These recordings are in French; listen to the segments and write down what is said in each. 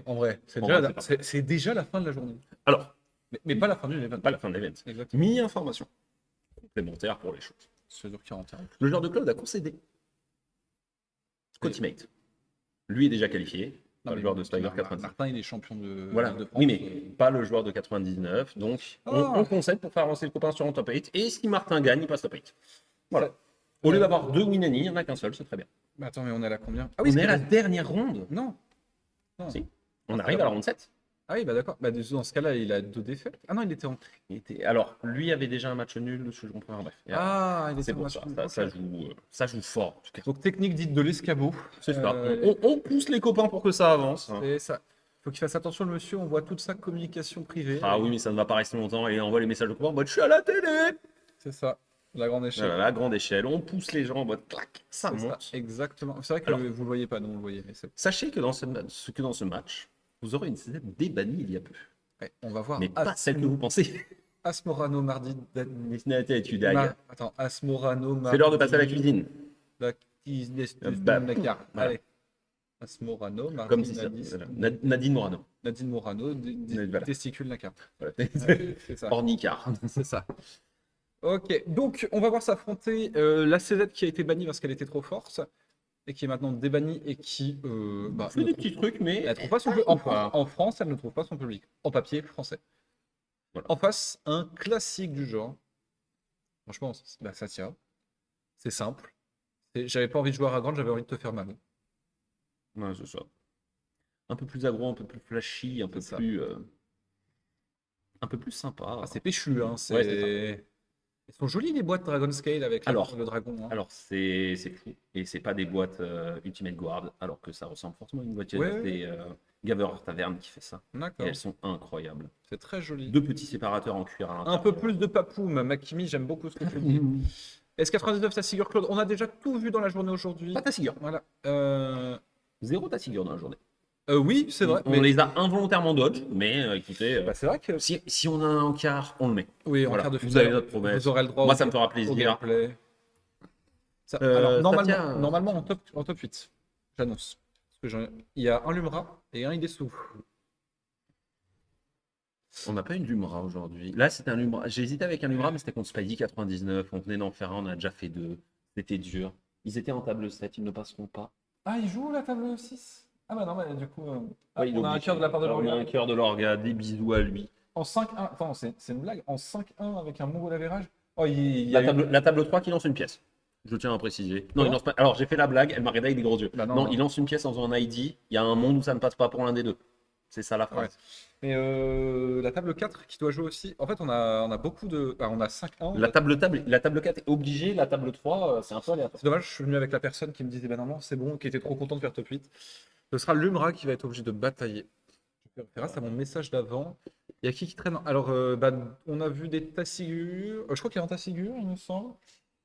En vrai, c'est En déjà, vrai, c'est c'est déjà la fin de la journée. Alors, Mais pas la fin du event. pas la fin de l'event. Exactement. Mi-information complémentaire pour les choses. C'est dur 41. Le joueur de Cloud a concédé. Scottymate. Lui est déjà qualifié. Non, Pas mais le joueur de Spider 90. Martin, il est champion de Voilà. de France. Oui, mais pas le joueur de 99. Donc, on Ah. concède pour faire avancer le copain sur un top 8. Et si Martin gagne, il passe top 8. Voilà. Ça- Au lieu euh, d'avoir 2 win any, il n'y en a qu'un seul, c'est très bien. Mais attends, mais on est à la combien? Ah On oui, est à la dernière ronde. Non. Non. Si. On Ah, arrive à la ronde 7. Ah oui, bah d'accord. Bah, dans ce cas-là, il a 2 défaites. Ah non, il était en. Alors, lui avait déjà un match nul, de ce que je comprends. Bref. Ah, il était C'est en pour match ça. nul. Ça joue fort, en tout cas. Donc, technique dite de l'escabeau. C'est ça. Euh, On pousse les copains pour que ça avance. Et ça. Faut qu'il fasse attention, le monsieur. On voit toute sa communication privée. Ah oui, mais ça ne va pas rester longtemps. Et il envoie les messages de copains en mode je suis à la télé. C'est ça. La grande échelle. Voilà, à grande échelle. On pousse les gens en mode clac. Ça C'est ça, monte. exactement. C'est vrai que Alors- vous le voyez pas, nous on le voyait. Mais Sachez que dans ce match, vous aurez une CZ débannie il y a peu. ouais, on va voir. Mais pas celle que vous pensez. Asmorano mardi. C'est Asmorano mardi. l'heure de passer à la cuisine. Bah, Dakar. voilà. Allez. Asmorano mardi. Comme si ça. Voilà. Nadine Morano. Nadine Morano, Voilà. testicule Dakar. Voilà. C'est ça. Ornicard. C'est ça. Ok, donc on va voir s'affronter la CZ qui a été bannie parce qu'elle était trop forte et qui est maintenant débannie et qui Fait des petits trucs, mais. elle trouve pas son public. En France, elle ne trouve pas son public. En papier français. Voilà. En face, un classique du genre. Franchement, bah, ça tient. C'est simple. J'avais pas envie de jouer à Ragrand, j'avais envie de te faire mal. Ouais, c'est ça. Un peu plus aggro, un peu plus flashy, un peu C'est ça. plus. Un peu plus sympa. Ah, c'est péchu, hein. Ouais, c'est ça. Ils sont jolies les boîtes Dragon Scale avec le dragon. Hein. Alors c'est fou. Et c'est pas des boîtes Ultimate Guard, alors que ça ressemble fortement à une boîte Ouais. des Gaver Taverne qui fait ça. Et D'accord. elles sont incroyables. C'est très joli. Deux petits séparateurs en cuir à Un l'intérieur. peu plus de papoum. Makimi, j'aime beaucoup ce que tu dis. S99, Tassigur Claude, on a déjà tout vu dans la journée aujourd'hui. Pas Tassigur. Voilà. Zéro Tassigur dans la journée. Oui, c'est vrai. On les a involontairement dodge, mais écoutez, Bah, c'est vrai que. si on a un encart, on le met. Oui, en Voilà. quart de Vous finale, avez notre promesse. vous aurez le droit Moi, au ça me fera au plaisir. gameplay. Ça Normalement, tient. normalement en top 8, j'annonce. Parce que il y a un Lumra et un Idesu. On n'a pas une Lumra aujourd'hui. Là, c'était un Lumra. J'ai hésité avec un Lumra, mais c'était contre Spidey 99. On venait d'en faire un, on a déjà fait deux. C'était dur. Ils étaient en table 7, ils ne passeront pas. Ah, il joue la table 6. Ah bah non, mais du coup, Ouais, il est on a un obligé. cœur de la part de Alors, on a un l'Orient. cœur de l'orga, des bisous à lui. En 5-1, attends, c'est une blague. En 5-1 avec un Mongol Average. Oh, il y La a eu- table 3 qui lance une pièce. Je tiens à préciser. Non, Comment il lance pas. Alors, j'ai fait la blague, elle m'a regardé avec des gros yeux. Bah non, non. il lance une pièce en faisant un ID. Il y a un monde où ça ne passe pas pour l'un des deux. C'est ça la phrase. Mais la table 4 qui doit jouer aussi. En fait, on a beaucoup de. Bah, on a 5-1. La table 4 est obligée, la table 3, c'est un peu aléatoire. C'est dommage, je suis venu avec la personne qui me disait bah non, c'est bon, qui était trop content de faire top 8. Ce sera Lumra qui va être obligé de batailler. Je vais grâce à mon message d'avant. Il y a qui traîne? Alors, bah, on a vu des Tassigur. Je crois qu'il y a un Tassigur, il me semble.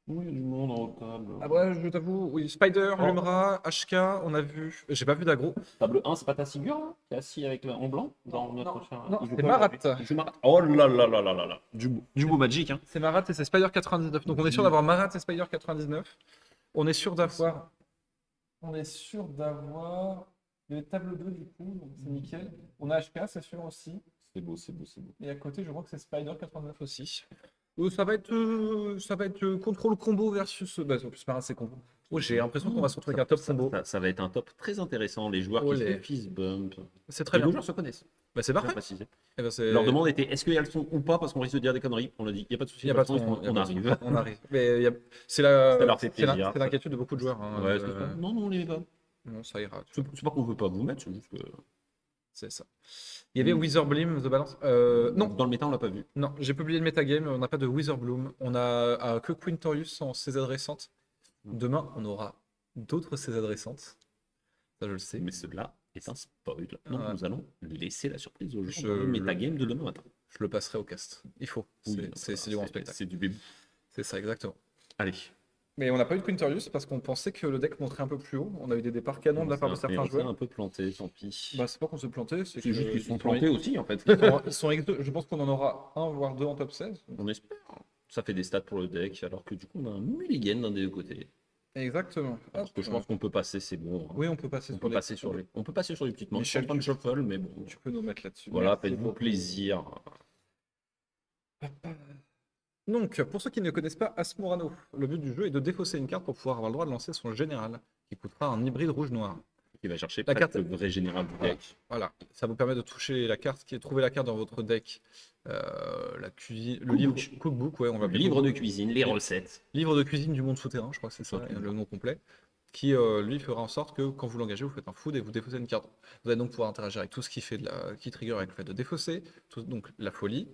Oui, il y a du monde en haute table. Ah ouais, je t'avoue, oui. Spider, Oh. Lumra, HK, on a vu. J'ai pas vu d'aggro. Table 1, c'est pas ta Sigur là qui est assis avec en blanc dans Non, notre non, cher- non, Il joue c'est quoi Marat. aujourd'hui Il joue Marat. Oh là là là là là là. Du beau Magic, hein. C'est Marat et c'est Spider 99. Donc on est sûr d'avoir Marat et Spider 99. On est sûr d'avoir. On est sûr d'avoir. Il y a table 2 du coup, donc c'est nickel. On a HK, c'est sûr aussi. C'est beau, c'est beau, c'est beau. Et à côté, je crois que c'est Spider 89 aussi. Ça va être contrôle combo versus. Bah, en plus, Marat, c'est combo. Oh, j'ai l'impression qu'on va se retrouver avec un top combo. Ça va être un top très intéressant. Les joueurs qui Olé. se fist bump. C'est très Les bien. deux joueurs se connaissent. Bah, c'est Bien parfait. précisé. Eh ben, c'est- Leur demande était est-ce qu'il y a le son ou pas parce qu'on risque de dire des conneries. On l'a dit, il n'y a pas de souci. Il n'y a pas de son, son, il y a on pas de son. arrive. On arrive. Mais c'est la... Ça leur fait c'est plaisir. c'est l'inquiétude de beaucoup de joueurs. Hein. Ouais, c'est ça. Non, non, on les met pas. Non, ça ira. C'est pas qu'on veut pas vous mettre, c'est juste que. C'est ça. Il y avait Witherbloom, The Balance. Non, Dans le méta, on l'a pas vu. non, j'ai publié le metagame. On n'a pas de Witherbloom. On a que Quintorius en CZ récente. Demain, on aura d'autres CZ récentes. Ça, je le sais. Mais cela est un spoil. Donc Ouais. nous allons laisser la surprise aux gens Je dans le le- metagame de demain matin. Je le passerai au cast. Il faut. Oui, C'est du grand spectacle. C'est du bébé. C'est ça, exactement. Allez. Mais on n'a pas eu de Quintorius parce qu'on pensait que le deck monterait un peu plus haut. On a eu des départs canons de la part de certains On s'est joueurs. un peu planté, tant pis. Bah, c'est pas qu'on s'est planté, c'est C'est juste qu'ils sont ils plantés aussi, en fait. ils sont je pense qu'on en aura un voire deux en top 16. On espère. Ça fait des stats pour le deck, alors que du coup, on a un mulligan d'un des deux côtés. Exactement. Parce Hop, que je pense qu'on peut passer, c'est bon, hein. oui, on peut passer On sur peut les. passer sur les, on peut passer sur les petites manches. Michel, Sans de shuffle, mais bon. tu peux nous mettre là-dessus. Voilà, Merci faites-vous beaucoup. plaisir. Donc, pour ceux qui ne connaissent pas Asmorano, le but du jeu est de défausser une carte pour pouvoir avoir le droit de lancer son général, qui coûtera un hybride rouge-noir. Il va chercher La presque carte- le vrai général du Voilà. deck. Voilà, ça vous permet de trouver la carte dans votre deck. La cuisine, le Cookbook. livre cookbook, ouais, on va Le l'appeler livre de cookbook. cuisine, les Oui. recettes. Livre de cuisine du monde souterrain, je crois que c'est ça, Surtout. le nom complet, qui lui fera en sorte que quand vous l'engagez, vous faites un food et vous défaussez une carte. Vous allez donc pouvoir interagir avec tout ce qui fait qui trigger avec le fait de défausser, donc la folie,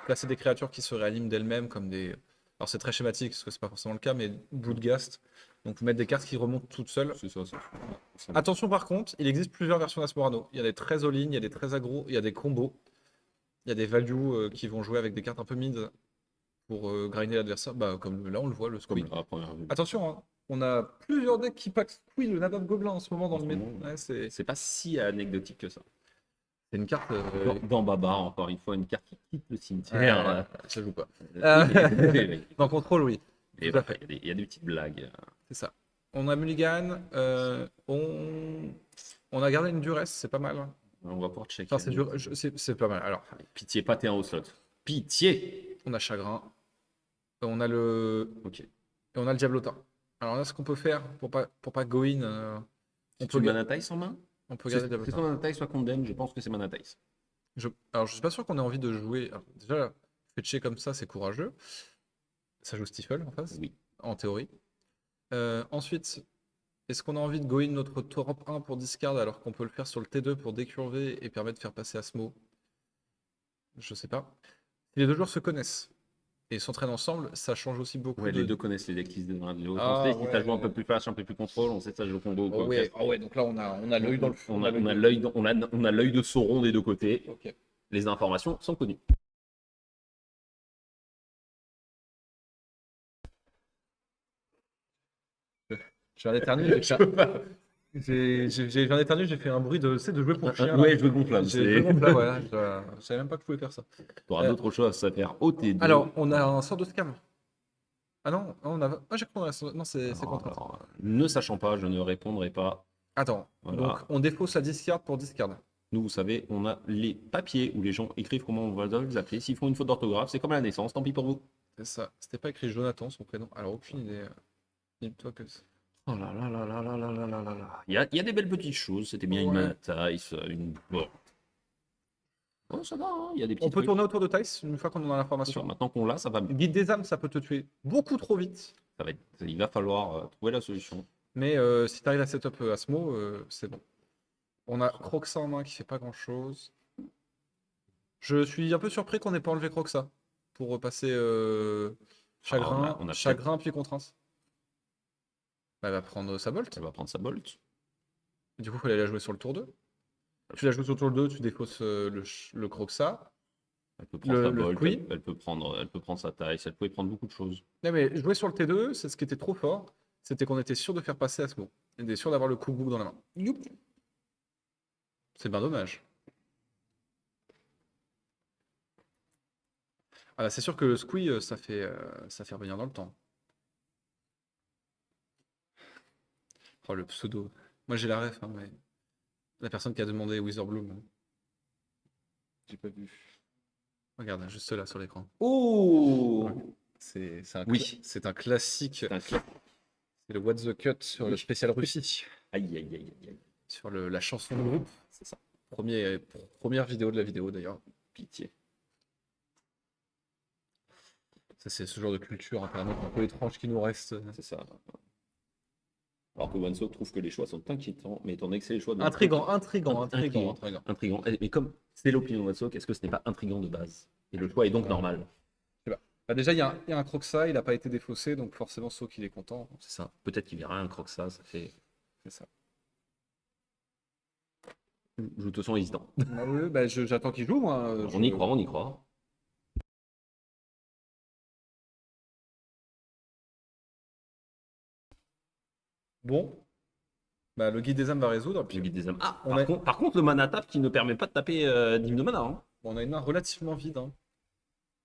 placer des créatures qui se réaniment d'elles-mêmes comme des. Alors c'est très schématique parce que c'est pas forcément le cas, mais Bloodghast. Donc vous mettre des cartes qui remontent toutes seules. C'est ça, ça. Attention par contre, il existe plusieurs versions d'Asmorano. Il y a des très all-in, il y a des très aggro, il y a des combos, il y a des values qui vont jouer avec des cartes un peu mid pour grinder l'adversaire. Bah, comme là on le voit, le Comme squeak. la première vue. Attention, hein, on a plusieurs decks qui pack squeak le Nabab Gobelin en ce moment dans En le ce méta. moment, Ouais, c'est C'est pas si anecdotique que ça. une carte. Dans Babar, encore une fois, une carte qui quitte le cimetière. Ça joue pas. Oui, mais- Dans Contrôle, oui. Et Tout à voilà, fait. il y a des petites blagues. C'est ça. On a Mulligan, on a gardé une duresse, c'est pas mal. On va pouvoir checker. Enfin, c'est pas mal. Alors, Pitié, pas T1 au slot. Pitié. on a Chagrin, on a le, Ok. et on a le Diablota. Alors là, ce qu'on peut faire pour pas go in, on peut, Tu ga- Manatice en main? on peut garder le C'est Diablota. soit Manatice, soit Condemn. Je pense que c'est Manatice. Alors, je suis pas sûr qu'on ait envie de jouer. Alors, déjà, fetcher comme ça, c'est courageux. Ça joue Stifle en face, Oui. en théorie. Ensuite, est-ce qu'on a envie de go in notre top 1 pour discard alors qu'on peut le faire sur le T2 pour décurver et permettre de faire passer Asmo? Je sais pas. Si les deux joueurs se connaissent et s'entraînent ensemble, ça change aussi beaucoup Ouais, de. les deux connaissent les decklists de l'un de l'autre. Ah, On sait si ça ouais. joue un peu plus flash, un peu plus contrôle, on sait que ça joue combo. Oh ouais, donc là on a l'œil dans le fond. On a l'œil de Sauron des deux côtés. Ok. Les informations sont connues. J'ai un éternel, j'ai un éternel, j'ai fait un bruit de, de jouer pour chien. Là. Ouais, je veux gonflable. J'ai joué mon plat, voilà. Je savais même pas que je pouvais faire ça. T'auras d'autres choses à faire au T2. Alors, on a un sort de scam. Ah non, on a. Ah, j'ai compris. Non, c'est contre. Alors, ne sachant pas, je ne répondrai pas. Attends. Voilà. Donc, on défausse la discard pour discard. Nous, vous savez, on a les papiers où les gens écrivent comment on va les appeler. S'ils font une faute d'orthographe, c'est comme à la naissance, tant pis pour vous. C'est ça. C'était pas écrit Jonathan, son prénom. Alors, aucune idée. Dis-toi que. Oh là là là là là là là là là là. Il y a des belles petites choses. C'était bien une Ouais. Manatice, une. Bon. Oh, ça va, hein, il y a des petits On peut trucs. tourner autour de Tice une fois qu'on en a Sur- l'information. Maintenant qu'on l'a, ça va mieux. Guide des âmes, ça peut te tuer beaucoup trop vite. Il va falloir trouver la solution. Mais si tu arrives à setup Asmo, c'est bon. On a Croxa en main qui fait pas grand chose. Je suis un peu surpris qu'on ait pas enlevé Croxa pour repasser Chagrin, on a Chagrin puis Contrainte. Bah, elle va prendre sa bolt. Elle va prendre sa bolt. Du coup, il fallait la jouer sur le tour 2. Tu la joues sur le tour 2, tu défausses le Croxa. Elle peut prendre sa Le bolt, Squee. elle peut prendre sa taille, elle pouvait prendre beaucoup de choses. Non, mais jouer sur le T2, c'est ce qui était trop fort. C'était qu'on était sûr de faire passer Asmo. On était sûr d'avoir le cookbook dans la main. Youp. C'est bien dommage. Ah, c'est sûr que le squee, ça fait revenir dans le temps. Oh, le pseudo. Moi, j'ai la ref, hein, mais la personne qui a demandé Witherbloom. J'ai pas vu. Regarde, juste là sur l'écran. Oh C'est un, Oui. c'est un classique. C'est un clap. C'est le What the Cut sur le spécial Russie. Aïe, aïe, aïe, aïe, aïe. Sur la chanson de groupe. C'est ça. Première vidéo de la vidéo d'ailleurs. Pitié. Ça, c'est ce genre de culture internet un peu étrange qui nous reste. C'est ça. Alors que OneSoft trouve que les choix sont inquiétants, mais étant donné que c'est les choix de Intrigant. Intriguant. Mais comme c'est l'opinion de OneSoft, est-ce que ce n'est pas intriguant de base? Et le choix est donc normal. Bah déjà, il y a un Croxa, il n'a pas été défaussé, donc forcément, Sauk, il est content. C'est ça. Peut-être qu'il verra un Croxa, ça fait. C'est ça. Je te sens hésitant. Ah oui, bah, j'attends qu'il joue, moi. On y croit, on y croit. Bon. Bah, le guide des âmes va résoudre. Puis Le guide des âmes. Ah, On par contre, le mana tap qui ne permet pas de taper d'hymne de mana. Hein. on a une main relativement vide. Hein.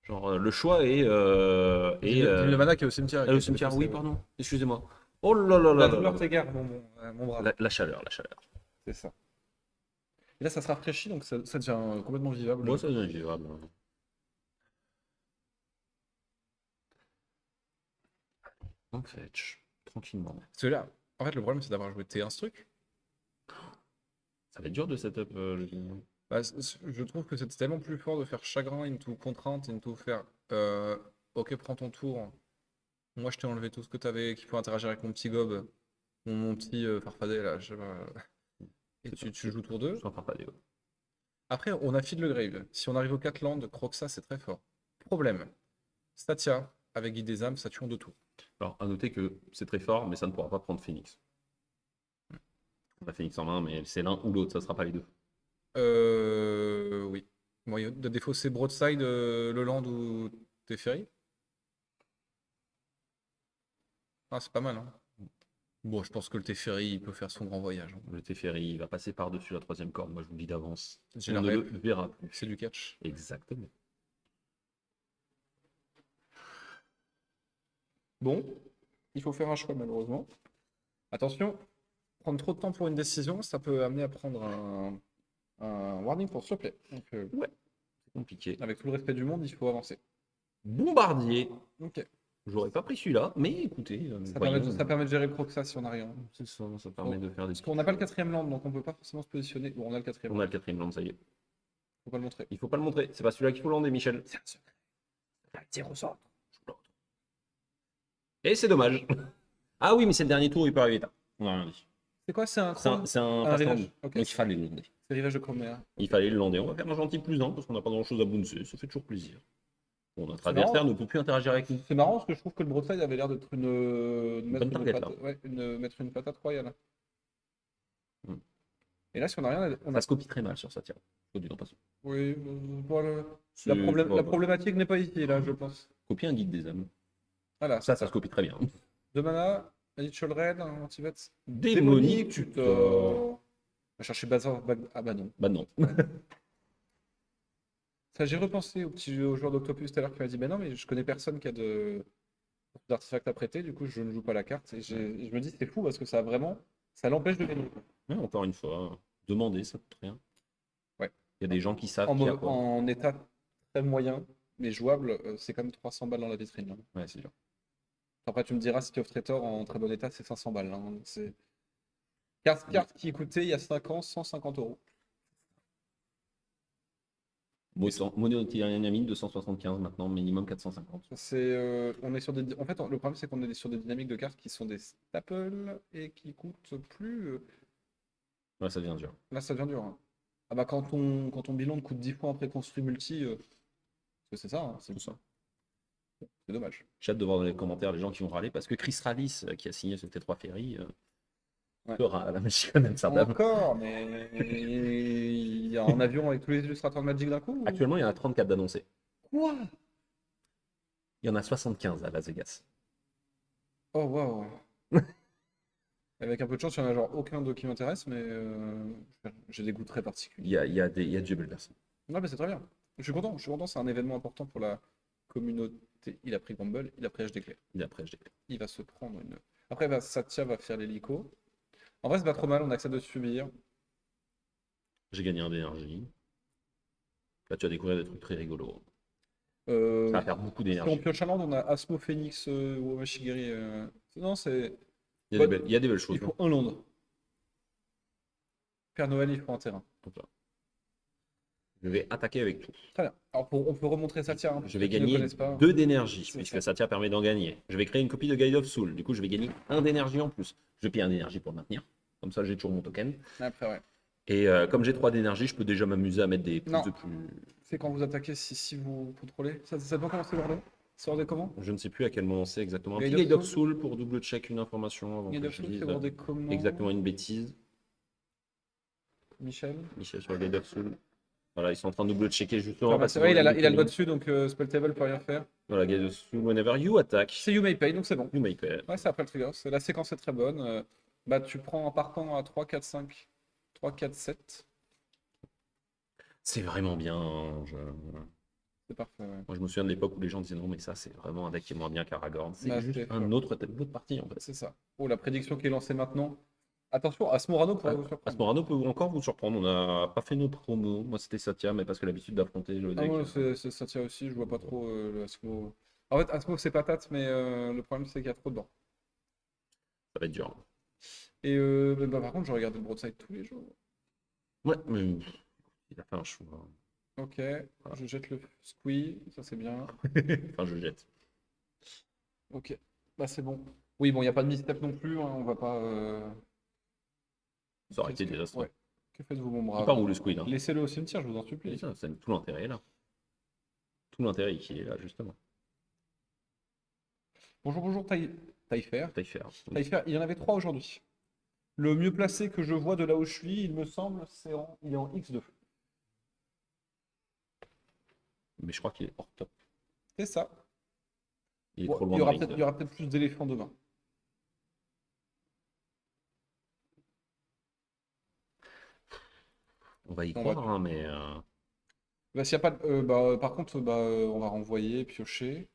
Genre, le choix est. Le mana qui est au cimetière. Le cimetière, oui, pardon. Excusez-moi. Oh là là La là là douleur là. t'égare, mon brave. La chaleur, la chaleur. C'est ça. Et là, ça se rafraîchit, donc ça devient complètement vivable. Moi, ça devient vivable. On fetch, tranquillement. Parce que là, en fait, le problème, c'est d'avoir joué T1 ce truc. Ça va être dur de setup le jeu. Bah, je trouve que c'est tellement plus fort de faire chagrin into contrainte, into faire ok, prends ton tour. Moi, je t'ai enlevé tout ce que t'avais qui peut interagir avec mon petit gob, mon petit farfadet là, je sais pas. Et C'est ça. tu joues tour 2. Sans faire pas des. Après, on a Feed le Grave. Si on arrive au 4 land, Croxa, c'est très fort. Problème. Statia, avec Guide des âmes, ça tue en 2 tours. Alors, à noter que c'est très fort, mais ça ne pourra pas prendre Phoenix. On a Phoenix en main, mais c'est l'un ou l'autre, ça sera pas les deux. Oui. Bon, de défaut, c'est Broadside, le land ou Teferi. Ah, c'est pas mal, hein. Bon, je pense que le Teferi, il peut faire son grand voyage, hein. Le Teferi, il va passer par-dessus la troisième corde, moi je vous le dis d'avance. J'ai On la ne le rep. verra plus. C'est du catch. Exactement. Bon, il faut faire un choix, malheureusement. Attention, prendre trop de temps pour une décision, ça peut amener à prendre un warning pour surplay. Donc, C'est compliqué. avec tout le respect du monde, il faut avancer. Bombardier. Ok. J'aurais pas pris celui-là, mais écoutez, Ça permet de gérer le Croxa si on n'a rien. C'est ça, ça permet de faire des. Parce qu'on n'a pas le 4e land, donc on peut pas forcément se positionner. Bon, on a le 4e On land, a le quatrième land, ça y est. faut pas le montrer. Il faut pas le montrer, c'est pas celui-là qu'il faut lander, Michel. C'est un secret. La tire au sort. Et c'est dommage. Ah oui, mais c'est le dernier tour, il peut arriver tard. On n'a rien dit. C'est quoi? C'est un chrome? C'est un Un passe-temps. rivage. Ok. Donc il fallait le lander. C'est le rivage de Chromère. Il fallait le lander. On va faire un gentil plus 1 parce qu'on n'a pas grand-chose à bouncer. Ça fait toujours plaisir. Bon, notre C'est adversaire marrant. ne peut plus interagir avec nous. C'est marrant parce que je trouve que le broadside avait l'air d'être bonne target, là. mettre une patate royale. Hmm. Et là, si on n'a rien, on Ça a. se copie très mal sur sa tire. Faut dire en passant. Oui, voilà. C'est- La problématique n'est pas ici, là, je pense. Copier un guide des âmes. Voilà, Ça se copie très bien. 2 mana, Initial Red, un anti-vet. Démonique tuteur. On va chercher Bazar. Ah bah non. Bah non. Ça, j'ai repensé au joueur d'Octopus tout à l'heure qui m'a dit, ben non, mais je connais personne qui a d'artefacts à prêter, du coup je ne joue pas la carte. Et je me dis, c'est fou parce que ça l'empêche de gagner. Ouais, encore une fois, demander, ça coûte rien. Ouais. Il y a des gens qui savent En, qu'il y a mau- quoi. en état très moyen, mais jouable, c'est quand même 300 balles dans la vitrine, là. Ouais, c'est sûr. Après, tu me diras, City of Traitor en très bon état, c'est 500 balles, hein. C'est carte qui coûtait il y a 5 ans 150 euros. Monnaie dynamique 275 maintenant, minimum 450. On est sur des. En fait, le problème, c'est qu'on est sur des dynamiques de cartes qui sont des staples et qui coûtent plus. Ouais, ça devient dur. Là, ça devient dur, hein. Ah bah, quand ton bilan coûte 10 points après construit multi, parce que c'est ça, hein, c'est Tout ça. c'est dommage. J'ai hâte de voir dans les commentaires les gens qui vont râler parce que Chris Rallis, qui a signé ce T3 Ferry, Ouais. sera à la Magic d'Amsterdam. Encore, mais il y a un avion avec tous les illustrateurs de Magic d'un coup ou- Actuellement, il y en a 34 d'annoncés. Quoi? Il y en a 75 à Las Vegas. Oh waouh! Avec un peu de chance, il n'y en a genre aucun d'eux qui m'intéresse, mais j'ai des goûts très particuliers. Il y a de belles personnes. Non, mais c'est très bien. Je suis content, c'est un événement important pour la communauté. Il a pris Gamble, il a pris HD Claire. Et après, je déclare. Il va se prendre une. Après, Satya va faire l'hélico. En vrai, c'est pas trop mal, on accepte de subir. J'ai gagné un d'énergie. Là, tu vas découvrir des trucs très rigolos. Euh, Ça va faire beaucoup si on d'énergie. pioche un land, on a Asmo, Phoenix, Wamashigiri. Non, c'est. Il y a des belles choses. Il faut un land. Père Noël, il faut un terrain. Donc là. Je vais attaquer avec tout. Très bien. Alors, on peut remontrer Satya, hein, pour Je vais ceux qui ne gagner connaissent pas. 2 d'énergie, C'est puisque ça. Satya permet d'en gagner. Je vais créer une copie de Guide of Soul. Du coup, je vais gagner 1 d'énergie en plus. Je vais payer 1 d'énergie pour le maintenir. Comme ça, j'ai toujours mon token. Après, ouais. Et comme j'ai 3 d'énergie, je peux déjà m'amuser à mettre des plus Non. de plus. C'est quand vous attaquez, si vous contrôlez. Ça dépend comment c'est bordé. C'est bordé comment? Je ne sais plus à quel moment c'est exactement. Un Guide petit of Guide of Soul. Soul pour double check une information avant Guide que of je Soul, dise c'est bordé comment? exactement une bêtise. Michel? Michel sur le Guide of Soul. Voilà, ils sont en train de double checker justement. Ah bah, parce c'est qu'ils vrai, ont il a le doigt mis- dessus, donc Spell Table peut rien faire. Voilà, Guide of Soul, whenever you attack, C'est You May Pay, donc c'est bon. you may pay. Ouais, c'est après le trigger. La séquence est très bonne. Bah, tu prends en partant à 3, 4, 5, 3, 4, 7. C'est vraiment bien, hein, C'est parfait, ouais. Moi, je me souviens de l'époque où les gens disaient non, mais ça, c'est vraiment un deck qui est moins bien qu'Aragorn. C'est Bah, juste c'est un sûr. autre tableau de partie, en fait. C'est ça. Oh, la prédiction qui est lancée maintenant. Attention, Asmorano pourrait vous surprendre. Asmorano peut encore vous surprendre. On n'a pas fait nos promos. Moi, c'était Satya, mais parce que l'habitude d'affronter le Ah, deck. moi, c'est Satya aussi, je vois pas trop le Asmo. En fait, Asmo, c'est patate, mais le problème, c'est qu'il y a trop dedans. Ça va être dur. Et bah, par contre, je regarde le Broadside tous les jours. Ouais, mais il a fait un choix. Ok, je jette le squee, ça c'est bien. Enfin, je jette. Ok, bah c'est bon. Oui, bon, il n'y a pas de misstep non plus, hein, on va pas. Ça aurait été Qu'est-ce que... désastreux. Ouais. Que faites-vous, mon Il brave? part où le squid, hein? Laissez-le au cimetière, je vous en C'est supplie. ça, c'est tout l'intérêt est là. Tout l'intérêt qui est là, justement. Bonjour, bonjour, Taillefer. Taille faire. Taillefer, il y en avait 3 aujourd'hui. Le mieux placé que je vois de là où je suis, il me semble, il est en X2. Mais je crois qu'il est hors top. C'est ça. Il est Bon, trop il loin y dans aura la peut-être, liste. il y aura peut-être plus d'éléphants demain. On va y On va... croire, hein, mais Bah, s'il y a pas bah, par contre, bah, on va renvoyer, piocher.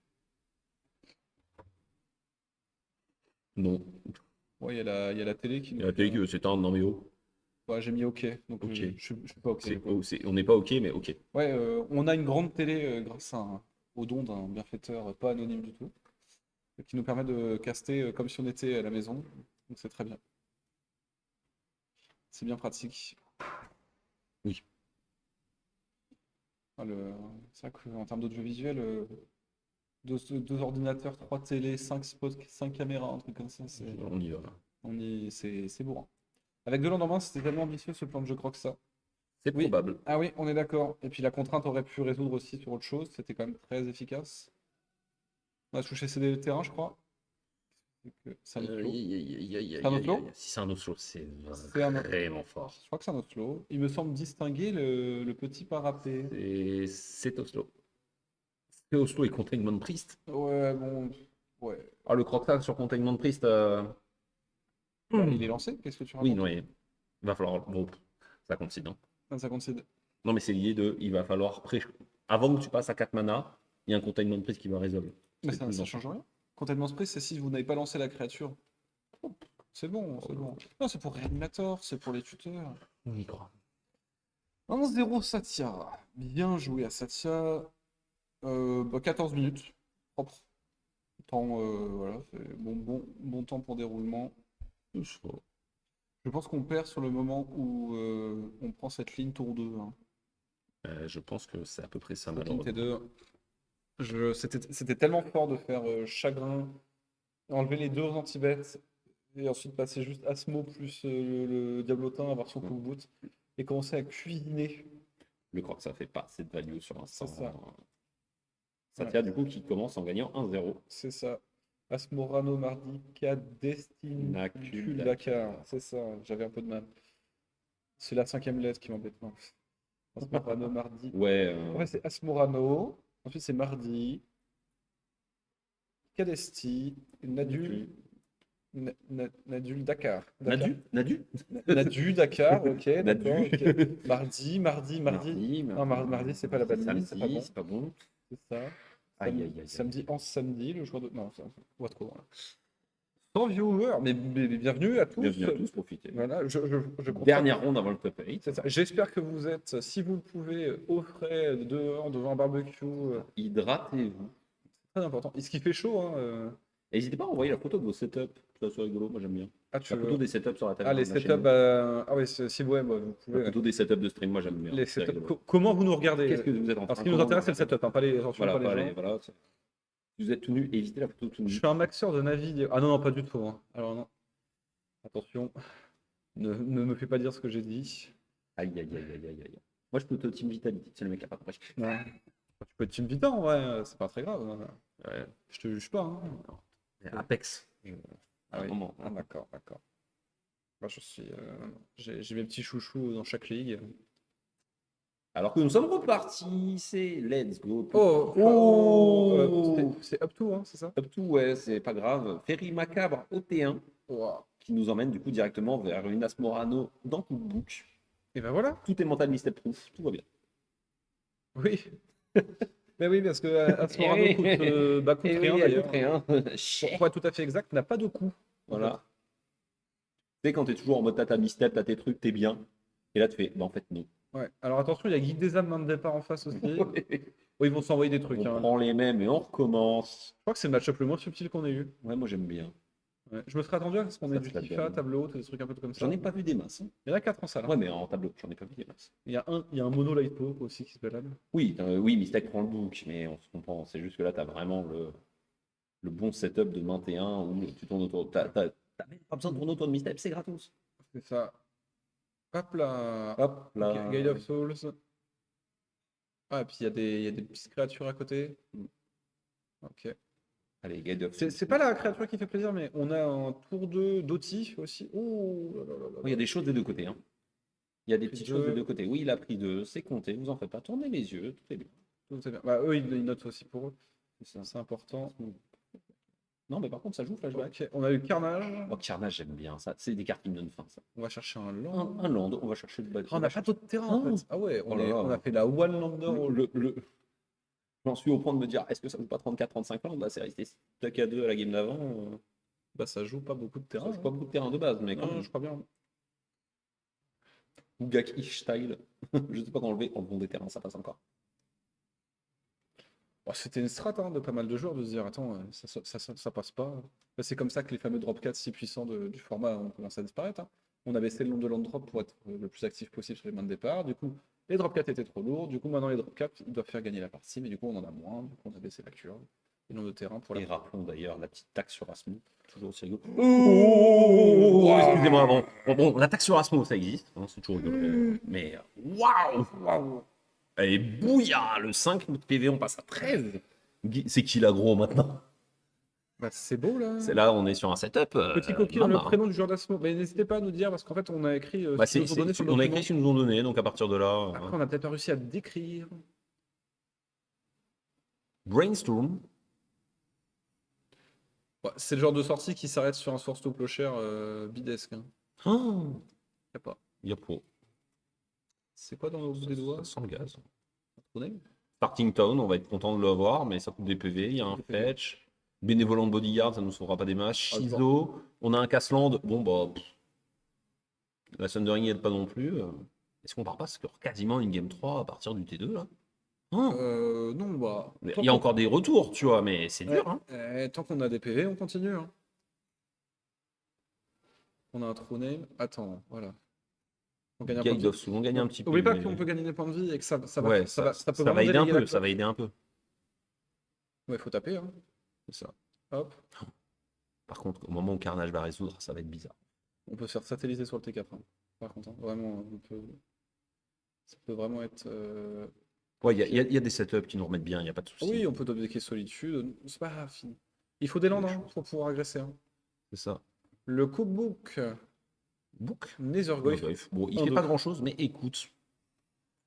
non. Ouais, il y a la télé qui Il nous y a la fait. télé qui veut s'éteindre. Non, mais oh. Ouais, j'ai mis OK, donc Ok. je suis pas OK. Du coup. On n'est pas ok, mais ok. Ouais, on a une grande télé grâce au don d'un bienfaiteur pas anonyme du tout, qui nous permet de caster comme si on était à la maison. Donc c'est très bien. C'est bien pratique. Oui. Ah, c'est vrai qu'en termes d'audiovisuel, deux ordinateurs, trois télés, cinq spots, cinq caméras, un truc comme ça, On y va. c'est bourrin. Avec de l'endemain, c'était tellement ambitieux ce plan de jeu ça. C'est Oui, probable. ah oui, on est d'accord. Et puis la contrainte aurait pu résoudre aussi sur autre chose, c'était quand même très efficace. On a touché CD terrain, je crois. C'est un Oslo. C'est un Oslo? Si c'est un Oslo, c'est C'est un... vraiment fort. Je crois que c'est un Oslo. Il me semble distinguer le petit parapet. C'est Oslo. C'est Oslo et Containment Priest. Ouais, bon, ouais. Ah, le Crocsal sur Containment Priest. Bah, il est lancé, qu'est-ce que tu Oui, racontes? non, il va falloir. Bon, ça coïncide, non? Ah, ça concède. Non, mais c'est l'idée de. Il va falloir. Avant que tu passes à 4 mana, il y a un Containment Priest qui va résolver. Mais C'est ça, plus ça dans change rien. Containment Spray, c'est si vous n'avez pas lancé la créature. C'est bon, c'est bon. Non, c'est pour Reanimator, c'est pour les tuteurs. On y croit. 1-0 Satya. Bien joué à Satya. Bah, 14 minutes. Propre. Temps, voilà, c'est bon temps pour déroulement. Je pense qu'on perd sur le moment où on prend cette ligne tour 2. Hein. Je pense que c'est à peu près ça, Cette ligne malheureusement. T2. C'était tellement fort de faire chagrin, enlever les deux anti-bêtes et ensuite passer juste Asmo plus le Diablotin, avoir son coup boot et commencer à cuisiner. Je crois que ça fait pas assez de value sur l'instant. C'est ça. Satya, Ouais, du coup, qui commence en gagnant 1-0. c'est ça. Asmorano Mardica Destinacul Dakar. C'est ça, j'avais un peu de mal. C'est la cinquième lettre qui m'embête. Non. Asmorano Mardi. Ouais, En fait, c'est Asmorano. Ensuite, c'est Mardi. Cadesti. Nadul. Nadul Dakar. Dakar. Nadu? Nadu Dakar, ok, Nadu. d'accord. Ok. Mardi. Non, mardi, c'est pas la bonne ligne, c'est pas Samedi, bon. c'est pas bon. C'est ça. Aïe, aïe, aïe. Samedi, en samedi, le jour de. Non, ça va trop loin. 100 viewers, mais bienvenue à tous. Bienvenue à tous, profitez. Voilà, je constate- Dernière ronde avant le top 8. C'est ça. J'espère que vous êtes, si vous le pouvez, au frais, dehors, devant un barbecue. Hydratez-vous. Très important. Et ce qui fait chaud, hein. Et n'hésitez pas à envoyer la photo de vos setups. Ça, c'est rigolo, moi j'aime bien. Ah, tu La photo veux. des setups sur la table. Ah, les setups. Ah, oui, si, ouais, bah, vous La pouvez. photo des setups de stream, moi j'aime bien. Les C'est setups. rigolo. Comment vous nous regardez? Qu'est-ce que vous êtes en train Alors, ce qui nous intéresse, c'est le setup, hein, pas les, attention, Voilà, pas les gens. voilà. Si vous êtes tout nu, évitez la photo tout nu. Je suis un maxeur de Navi. Ah non, non, pas du tout. Hein. Alors non. Attention. Ne me fais pas dire ce que j'ai dit. Aïe, aïe, aïe, aïe, aïe, aïe. Moi je peux te team vitality, c'est le mec qui a pas compris. Non. Tu peux être Team Vita, en vrai, c'est pas très grave. Hein. Ouais. Je te juge pas. Hein. Mais Apex. Ah oui. Vraiment. Ah, d'accord. Moi, j'ai mes petits chouchous dans chaque ligue. Alors que nous sommes repartis, c'est let's go. C'est up to, hein, c'est ça? Up to, ouais, c'est pas grave. Ferry Macabre au T1 Wow. qui nous emmène du coup directement vers une Asmorano dans Cookbook. Et ben voilà. Tout est mental step proof, tout va bien. Oui. Mais oui, parce que Asmorano Eh coûte, oui. coûte Eh rien oui, elle coûte d'ailleurs. rien. Cher. Pour être tout à fait exact, n'a pas de coût. En fait. Voilà. Tu sais, quand t'es toujours en mode t'as ta misstep, t'as tes trucs, t'es bien. Et là, tu fais, bah en fait, non. Ouais. Alors attention, il y a Guide des âmes main de départ en face aussi. Oui, ils vont s'envoyer des trucs. On Hein. prend les mêmes et on recommence. Je crois que c'est le match-up le moins subtil qu'on ait eu. Ouais, moi j'aime bien. Ouais. Je me serais attendu à ce qu'on ait Ça du se la FIFA, donne. table haute, des trucs un peu comme J'en ça. ai pas vu des masses, hein. Il y en a 4 en salle. Hein. Ouais, mais en tableau, j'en ai pas vu des masses. Il y a un mono light poke aussi qui se balade. Oui, oui, Mistake prend le book, mais on se comprend. C'est juste que là, t'as vraiment le bon setup de main T1 où tu tournes autour. T'as même pas besoin de tourner autour de Mistake, c'est gratos. C'est ça. Hop là. Hop là. Guide of Souls. Ah, et puis il y a des petites créatures à côté. Ok. Allez, Guide of C'est pas la créature qui fait plaisir, mais on a un tour de d'Oti aussi. Oh là là là là Oui, il y a là. des choses des deux côtés, hein. Il y a des Pris petites choses des deux. deux côtés. Oui, il a pris deux, c'est compté, vous en faites pas. Tournez les yeux, tout est bien. Tout est bien. Bah, eux, ils notent aussi pour eux. C'est ça. C'est important. Non, mais par contre, ça joue flashback. Ok, on a eu Carnage. Oh, Carnage, j'aime bien ça. C'est des cartes qui me donnent faim, ça. On va chercher un land. Un land, on va chercher le bas. Ah, on n'a pas d'autres terrains en fait. Ah ouais, Oh là là. on a fait la One Lander. J'en suis au point de me dire, est-ce que ça joue pas 34-35 landes? Là, c'est resté stack à 2 à la game d'avant. Bah, ça joue pas beaucoup de Ça terrains. joue pas beaucoup de terrain de base, mais quand Non, même. je crois bien. Ugak style. Je sais pas qu'enlever en bon des terrains, ça passe encore. Bon, c'était une strat hein, de pas mal de joueurs de se dire attends, ça passe pas. Bah, c'est comme ça que les fameux drop 4 si puissants du format ont commencé à disparaître. Hein. On a baissé le nombre de land drop pour être le plus actif possible sur les mains de départ. Du coup, les drop 4 étaient trop lourds. Du coup, maintenant les drop 4 ils doivent faire gagner la partie, mais du coup on en a moins. Du coup, on a baissé la curve. Et le nombre de terrain pour la. Et rappelons d'ailleurs la petite taxe sur Asmo. Toujours aussi rigolo. Oh, Excusez-moi, bon, la taxe sur Asmo, ça existe. Hein, c'est toujours rigolo. Mais waouh! Waouh. Et bouillard, le 5 de PV, on passe à 13. C'est qui l'agro maintenant? Bah, c'est beau là. C'est là, on est sur un setup. Petit coquille dans le Mama. prénom du joueur d'Asmo. Mais n'hésitez pas à nous dire parce qu'en fait on a écrit Bah, ce qu'ils nous ont donné sur le on a document. écrit ce qu'ils nous ont donné, donc à partir de là. Après on a peut-être pas réussi à décrire. Brainstorm. Ouais, c'est le genre de sortie qui s'arrête sur un source to plocher bidesque. Hein. Oh, Y a pas. y a pas. C'est quoi dans le bout des doigts? Ça sent le gaz. Attendez. Starting Town, on va être content de l'avoir, mais ça coûte des PV. Il y a un Des PV. fetch. Bénévolant de bodyguard, ça ne nous sauvera pas des matchs. Ah, Shizo, on a un Cassland. Bon, bah. La Sundering aide pas non plus. Est-ce qu'on part pas sur quasiment une game 3 à partir du T2 là? Oh, Non, bah. il y a encore des retours, tu vois, mais c'est dur. Hein. Tant qu'on a des PV, on continue. Hein. On a un true name. Attends, voilà. On gagne un point de Guide vie. of Soul, on gagne un petit peu. Oublie pas mais- qu'on peut gagner des points de vie et que ça va, Ouais, ça peut ça vraiment va aider un déléguer la peu, ça cote. va aider un peu. Ouais, faut taper. Hein. C'est ça. Hop. Par contre, au moment où Carnage va résoudre, ça va être bizarre. On peut se faire satelliser sur le T4. Hein. Par contre, hein. Vraiment, ça peut vraiment être. Ouais, il y a des setups qui nous remettent bien, il n'y a pas de souci. Oui, on peut dobéquer solitude. C'est pas fini. Il faut des landes hein, pour pouvoir agresser. Hein. C'est ça. Le cookbook Book. Nethergoyf. Bon, il Un, fait deux. pas grand chose, mais écoute,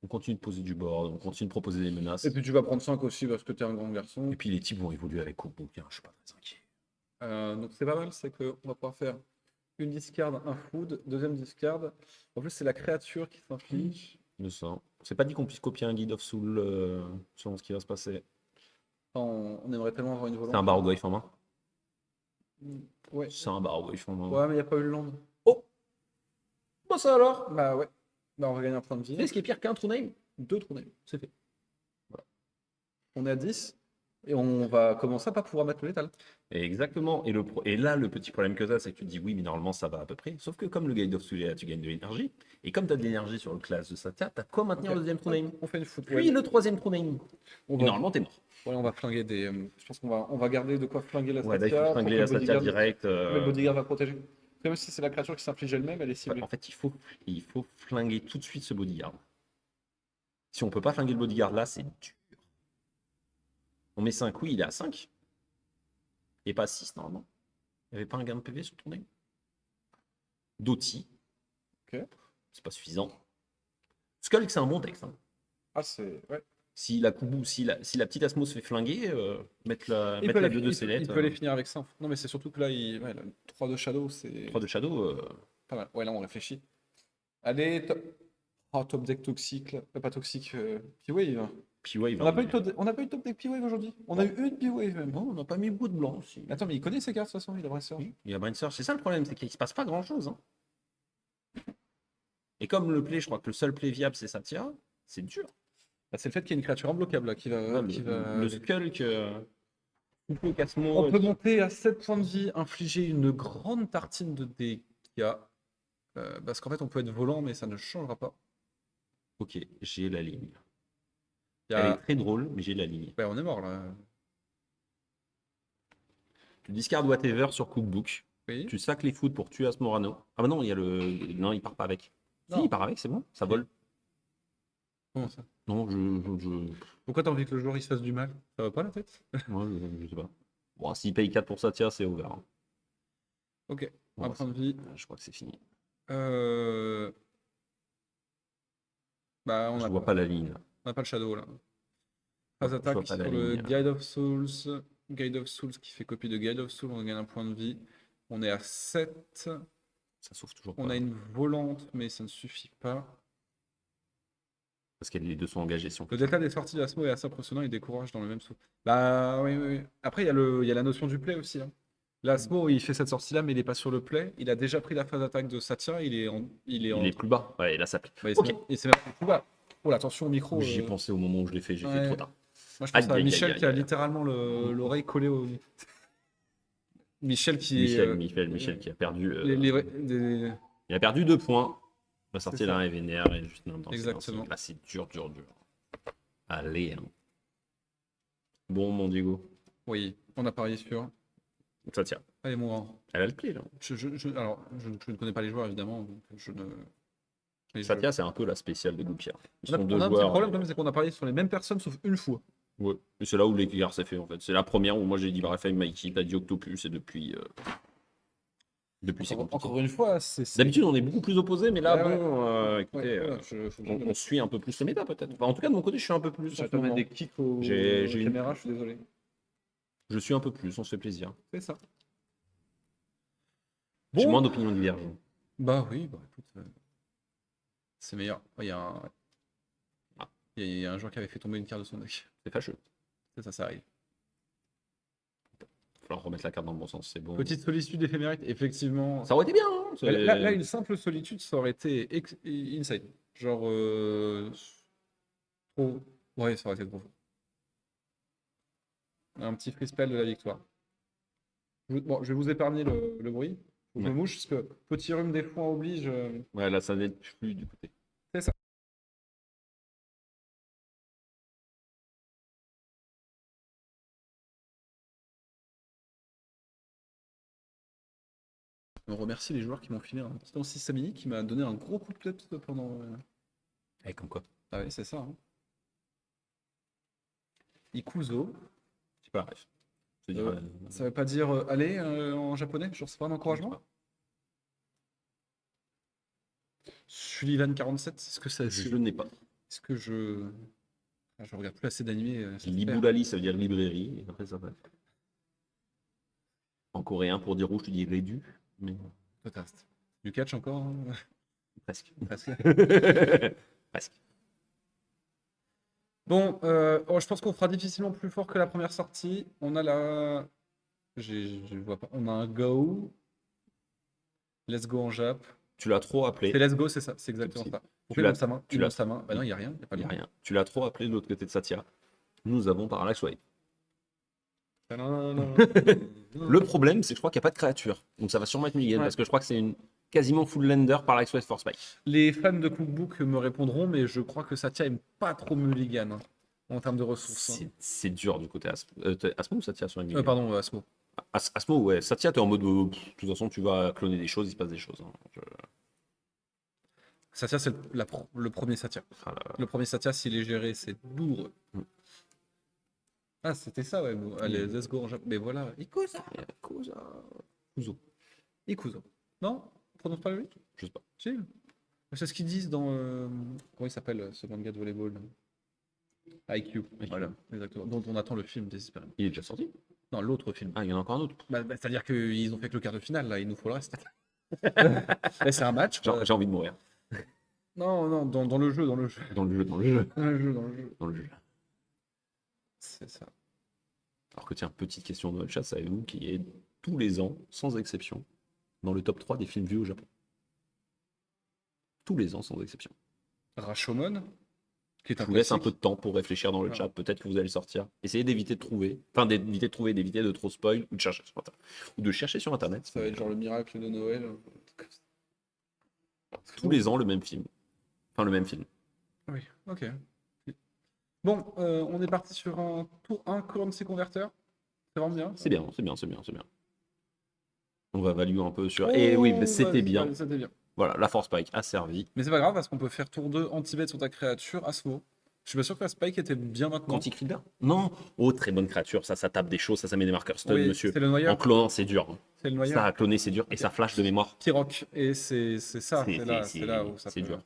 on continue de poser du board, on continue de proposer des menaces. Et puis tu vas prendre 5 aussi parce que t'es un grand garçon. Et puis les types vont évoluer avec Cookbook, hein, je suis pas très inquiet. Donc c'est pas mal, c'est qu'on va pouvoir faire une discard, un food, deuxième discard. En plus, c'est la créature qui s'inflige. Je sens. C'est pas dit qu'on puisse copier un Guide of Soul selon ce qui va se passer. On aimerait tellement avoir une volonté. C'est un Bargoyf en main. Ouais. C'est un Bargoyf en main. Ouais, mais il n'y a pas eu le land. Oh, bah ça alors. Bah ouais. Bah on va gagner un point de vie. Tu sais ce qui est pire qu'un true name? 2 trous names. C'est fait. On est à 10. Et on va commencer à pas pouvoir mettre le létal. Et exactement. Et là, le petit problème que tu as, c'est que tu te dis oui, mais normalement ça va à peu près. Sauf que comme le Guide of Soul est là, tu gagnes de l'énergie. Et comme tu as de l'énergie sur le class de Satya, tu as quoi maintenir le deuxième true name? On fait une foot. Puis le troisième true name. On Et va, normalement, t'es mort. ouais, on va flinguer des. Je pense on va garder de quoi flinguer la Ouais, là, il Satya. faut pour flinguer que la le Satya bodyguard- direct. Le bodyguard va protéger. Même si c'est la créature qui s'inflige elle-même, elle est ciblée. En fait, il faut flinguer tout de suite ce bodyguard. Si on peut pas flinguer le bodyguard là, c'est dur. On met 5, oui, il est à 5. Et pas 6 normalement. Il n'y avait pas un gain de PV sur ton name. Doti. Ok. C'est pas suffisant. Skulk, c'est un bon texte. Hein. Ah, c'est. Ouais. Si la petite Asmo se fait flinguer, mettre la Il peut 2 de sellette. il peut les finir avec ça. Non, mais c'est surtout que là, 3 de Shadow, c'est 3 de Shadow. pas mal. Ouais, là, on réfléchit. Allez, top deck toxique. Là. Pas toxique. Puis wave. P-Wave. On n'a pas eu de top deck P-Wave aujourd'hui. On a eu une P-Wave même. Non, on n'a pas mis beaucoup de blanc aussi. Attends, mais il connaît ses cartes de toute façon, il a Brainstorm. Il y a Brainsurge. C'est ça le problème, c'est qu'il se passe pas grand-chose. Hein. Et comme le play, je crois que le seul play viable, c'est Satya, c'est dur. Ah, c'est le fait qu'il y ait une créature imbloquable là, qui va. Ouais, qui va... le Skulk, Coupe Casmo, On peut monter à 7 points de vie, infliger une grande tartine de dégâts. Parce qu'en fait, on peut être volant, mais ça ne changera pas. Ok, j'ai la ligne. Il y Elle a... est très drôle, mais j'ai la ligne. Ouais, on est mort là. Tu discardes whatever sur Cookbook. Oui. Tu sacs les foot pour tuer Asmorano. Ah bah non, il y a le. Non, il part pas avec. Non. Si, il part avec, c'est bon, ça vole. Comment ça? Non, je... Pourquoi t'as envie que le joueur il se fasse du mal? Ça va pas la tête? Ouais, je sais pas. Bon, s'il paye 4 pour Satya, c'est over. Hein. Ok, Bon, un point de vie. je crois que c'est fini. Bah, on Je n'a vois pas la ligne là. on n'a pas le shadow là. Je Phase vois attaque pas la sur le ligne. Guide of Souls. Guide of Souls qui fait copie de Guide of Souls, on gagne un point de vie. On est à 7. Ça sauve toujours On pas. a une volante, mais ça ne suffit pas. Parce que les deux sont engagés si on Le peut. détail des sorties de l'Asmo est assez impressionnant, il décourage dans le même saut. Bah oui, oui, oui. Après, il y a la notion du play aussi. Hein. L'Asmo, il fait cette sortie-là, mais il n'est pas sur le play. Il a déjà pris la phase d'attaque de Satya, il est en. Il est plus bas. Ouais, et là ça plaît. Ouais, Ok. il s'est même plus bas. Oh, la attention au micro. J'y ai pensé au moment où je l'ai fait, j'ai fait ouais. trop tard. Moi, je pense Aïe, à aïe, Michel aïe, qui a aïe. littéralement l'oreille collée au. Michel qui est. Michel qui a perdu. Des- Il a perdu 2 points. La sortie C'est là ça. est vénère et juste dans Exactement. Là c'est dur, dur, dur. Allez. Hein. Bon, mon Diego. Oui, on a parié sur. Ça tient. Allez, moi. Elle a le play là. Alors, je ne connais pas les joueurs évidemment, donc je ne. mais je- Satya, c'est un peu la spéciale de Goupia. Ils On a, sont on deux a un petit joueurs. problème quand même, c'est qu'on a parié sur les mêmes personnes sauf une fois. Ouais. Et c'est là où l'écart s'est fait en fait. C'est la première où moi j'ai dit bref avec ma équipe, a dit Octopus et depuis. Depuis c'est compliqué. Encore une fois, c'est. D'habitude on est beaucoup plus opposés, mais là Ouais, bon, écoutez, Ouais, faut que je me on mette- suit un peu plus les méta peut-être. Enfin, en tout cas de mon côté je suis un peu plus. En J'arrête ce pas de mettre moment. des kicks aux J'ai une- caméras, je suis désolé. Je suis un peu plus, on se fait plaisir. C'est ça. J'ai Bon. moins d'opinions divergentes. Bah oui, bah écoute. C'est meilleur. Il y a un. Ah. Il y a un joueur qui avait fait tomber une carte de son deck. C'est fâcheux. C'est ça, ça arrive. Il va falloir remettre la carte dans le bon sens, c'est bon. Petite solitude éphémérite, effectivement. Ça aurait été bien. Hein, c'est- Là, une simple solitude, ça aurait été insane. Genre. Trop. Ouais, ça aurait été trop fort. Un petit free spell de la victoire. Bon, je vais vous épargner le bruit. Faut que je me Ouais. mouche, parce que petit rhume des foins oblige. Ouais, là ça n'aide plus du côté. C'est ça. On remercie les joueurs qui m'ont filé un petit Nancy Samini qui m'a donné un gros coup de peps pendant. Eh, comme quoi. Ah ouais, c'est ça. Hein. Ikuzo. C'est pas bref. C'est-à-dire, Ça veut pas dire allez en japonais, genre c'est pas un encouragement. Sullivan 47, est-ce que ça. je n'ai pas. Est-ce que je. Ah, je regarde plus assez d'animés. ça se perd. Liboulali, ça veut dire librairie. Et après, ça va. En coréen, pour dire rouge, tu dis rédu. Mais Toi, t'as du catch encore hein presque. Presque. Presque. Bon, je pense qu'on fera difficilement plus fort que la première sortie. On a la. Je vois pas. On a un go. Let's go en Jap. Tu l'as trop appelé. C'est let's go, c'est ça. C'est exactement Si. ça. Tu Pourquoi il l'as- monte sa main tu Il l'as- monte sa main. Bah non, il n'y a rien. Il n'y a pas Il de n'y a rien. Tu l'as trop appelé de l'autre côté de Satya. Nous avons Parallax Wave. Le problème, c'est que je crois qu'il n'y a pas de créature. Donc ça va sûrement être Miguel, Ouais. parce que je crois que c'est une quasiment full lender Parallax Wave Force Spike. Les fans de Cookbook me répondront, mais je crois que Satya aime pas trop Mulligan hein, en termes de ressources. Hein. C'est dur du côté Asmo ou Satya sur Miguel Pardon, Asmo. Asmo, ouais. Satya, t'es en mode, de toute façon, tu vas cloner des choses, il se passe des choses. Hein. Satya, c'est le premier Satya. Ah là là. Le premier Satya, s'il est géré, c'est douloureux. Mm. Ah, c'était ça, ouais. Bon, allez, let's go en Japon. Mais voilà. Ikuzo. Kuzo. Ikuzo. Non on prononce pas le lui Je sais pas. Si. C'est ce qu'ils disent dans. Comment il s'appelle ce manga de volleyball IQ. Voilà, exactement. Dont on attend le film désespérément. Il est déjà sorti. Non, l'autre film. Ah, il y en a encore un autre. C'est-à-dire qu'ils ont fait que le quart de finale, là, il nous faut le reste. Là, c'est un match. J'ai envie de mourir. Non, dans le jeu, dans le jeu. Dans le jeu, dans le jeu. Dans le jeu, dans le jeu. Dans le jeu. C'est ça. Alors que tiens, petite question dans le chat, savez-vous qui est tous les ans, sans exception, dans le top 3 des films vus au Japon? Tous les ans, sans exception. Rashomon, qui est Je un vous laisse un peu classique. de temps pour réfléchir dans le Ah. chat, peut-être que vous allez le sortir. Essayez d'éviter de trouver, enfin d'éviter de trouver, d'éviter de trop spoil ou de chercher sur Internet. Ou de chercher sur Internet. Ça va être genre le miracle de Noël. Tous les ans le même film. Enfin le même film. Oui, ok. Bon, on est parti sur un tour 1 currency converter. C'est vraiment bien. C'est bien, c'est bien, c'est bien, c'est bien. On va valuer un peu sur. Oh, Et oui, mais c'était vas-y, bien. allez, c'était bien. Voilà, la Force Spike a servi. Mais c'est pas grave parce qu'on peut faire tour 2 anti-bet sur ta créature, Asmo. Je suis pas sûr que la Spike était bien maintenant. Quantic Reader? Non. Oh, très bonne créature. Ça tape des choses, ça met des marqueurs stun, Oui, monsieur. c'est le En noyeur. clonant, c'est dur. Hein. C'est le Ça, noyeur. à cloner, c'est dur. Et ça flash de mémoire. T-Rock. Et c'est ça, c'est là où ça c'est peut... dur.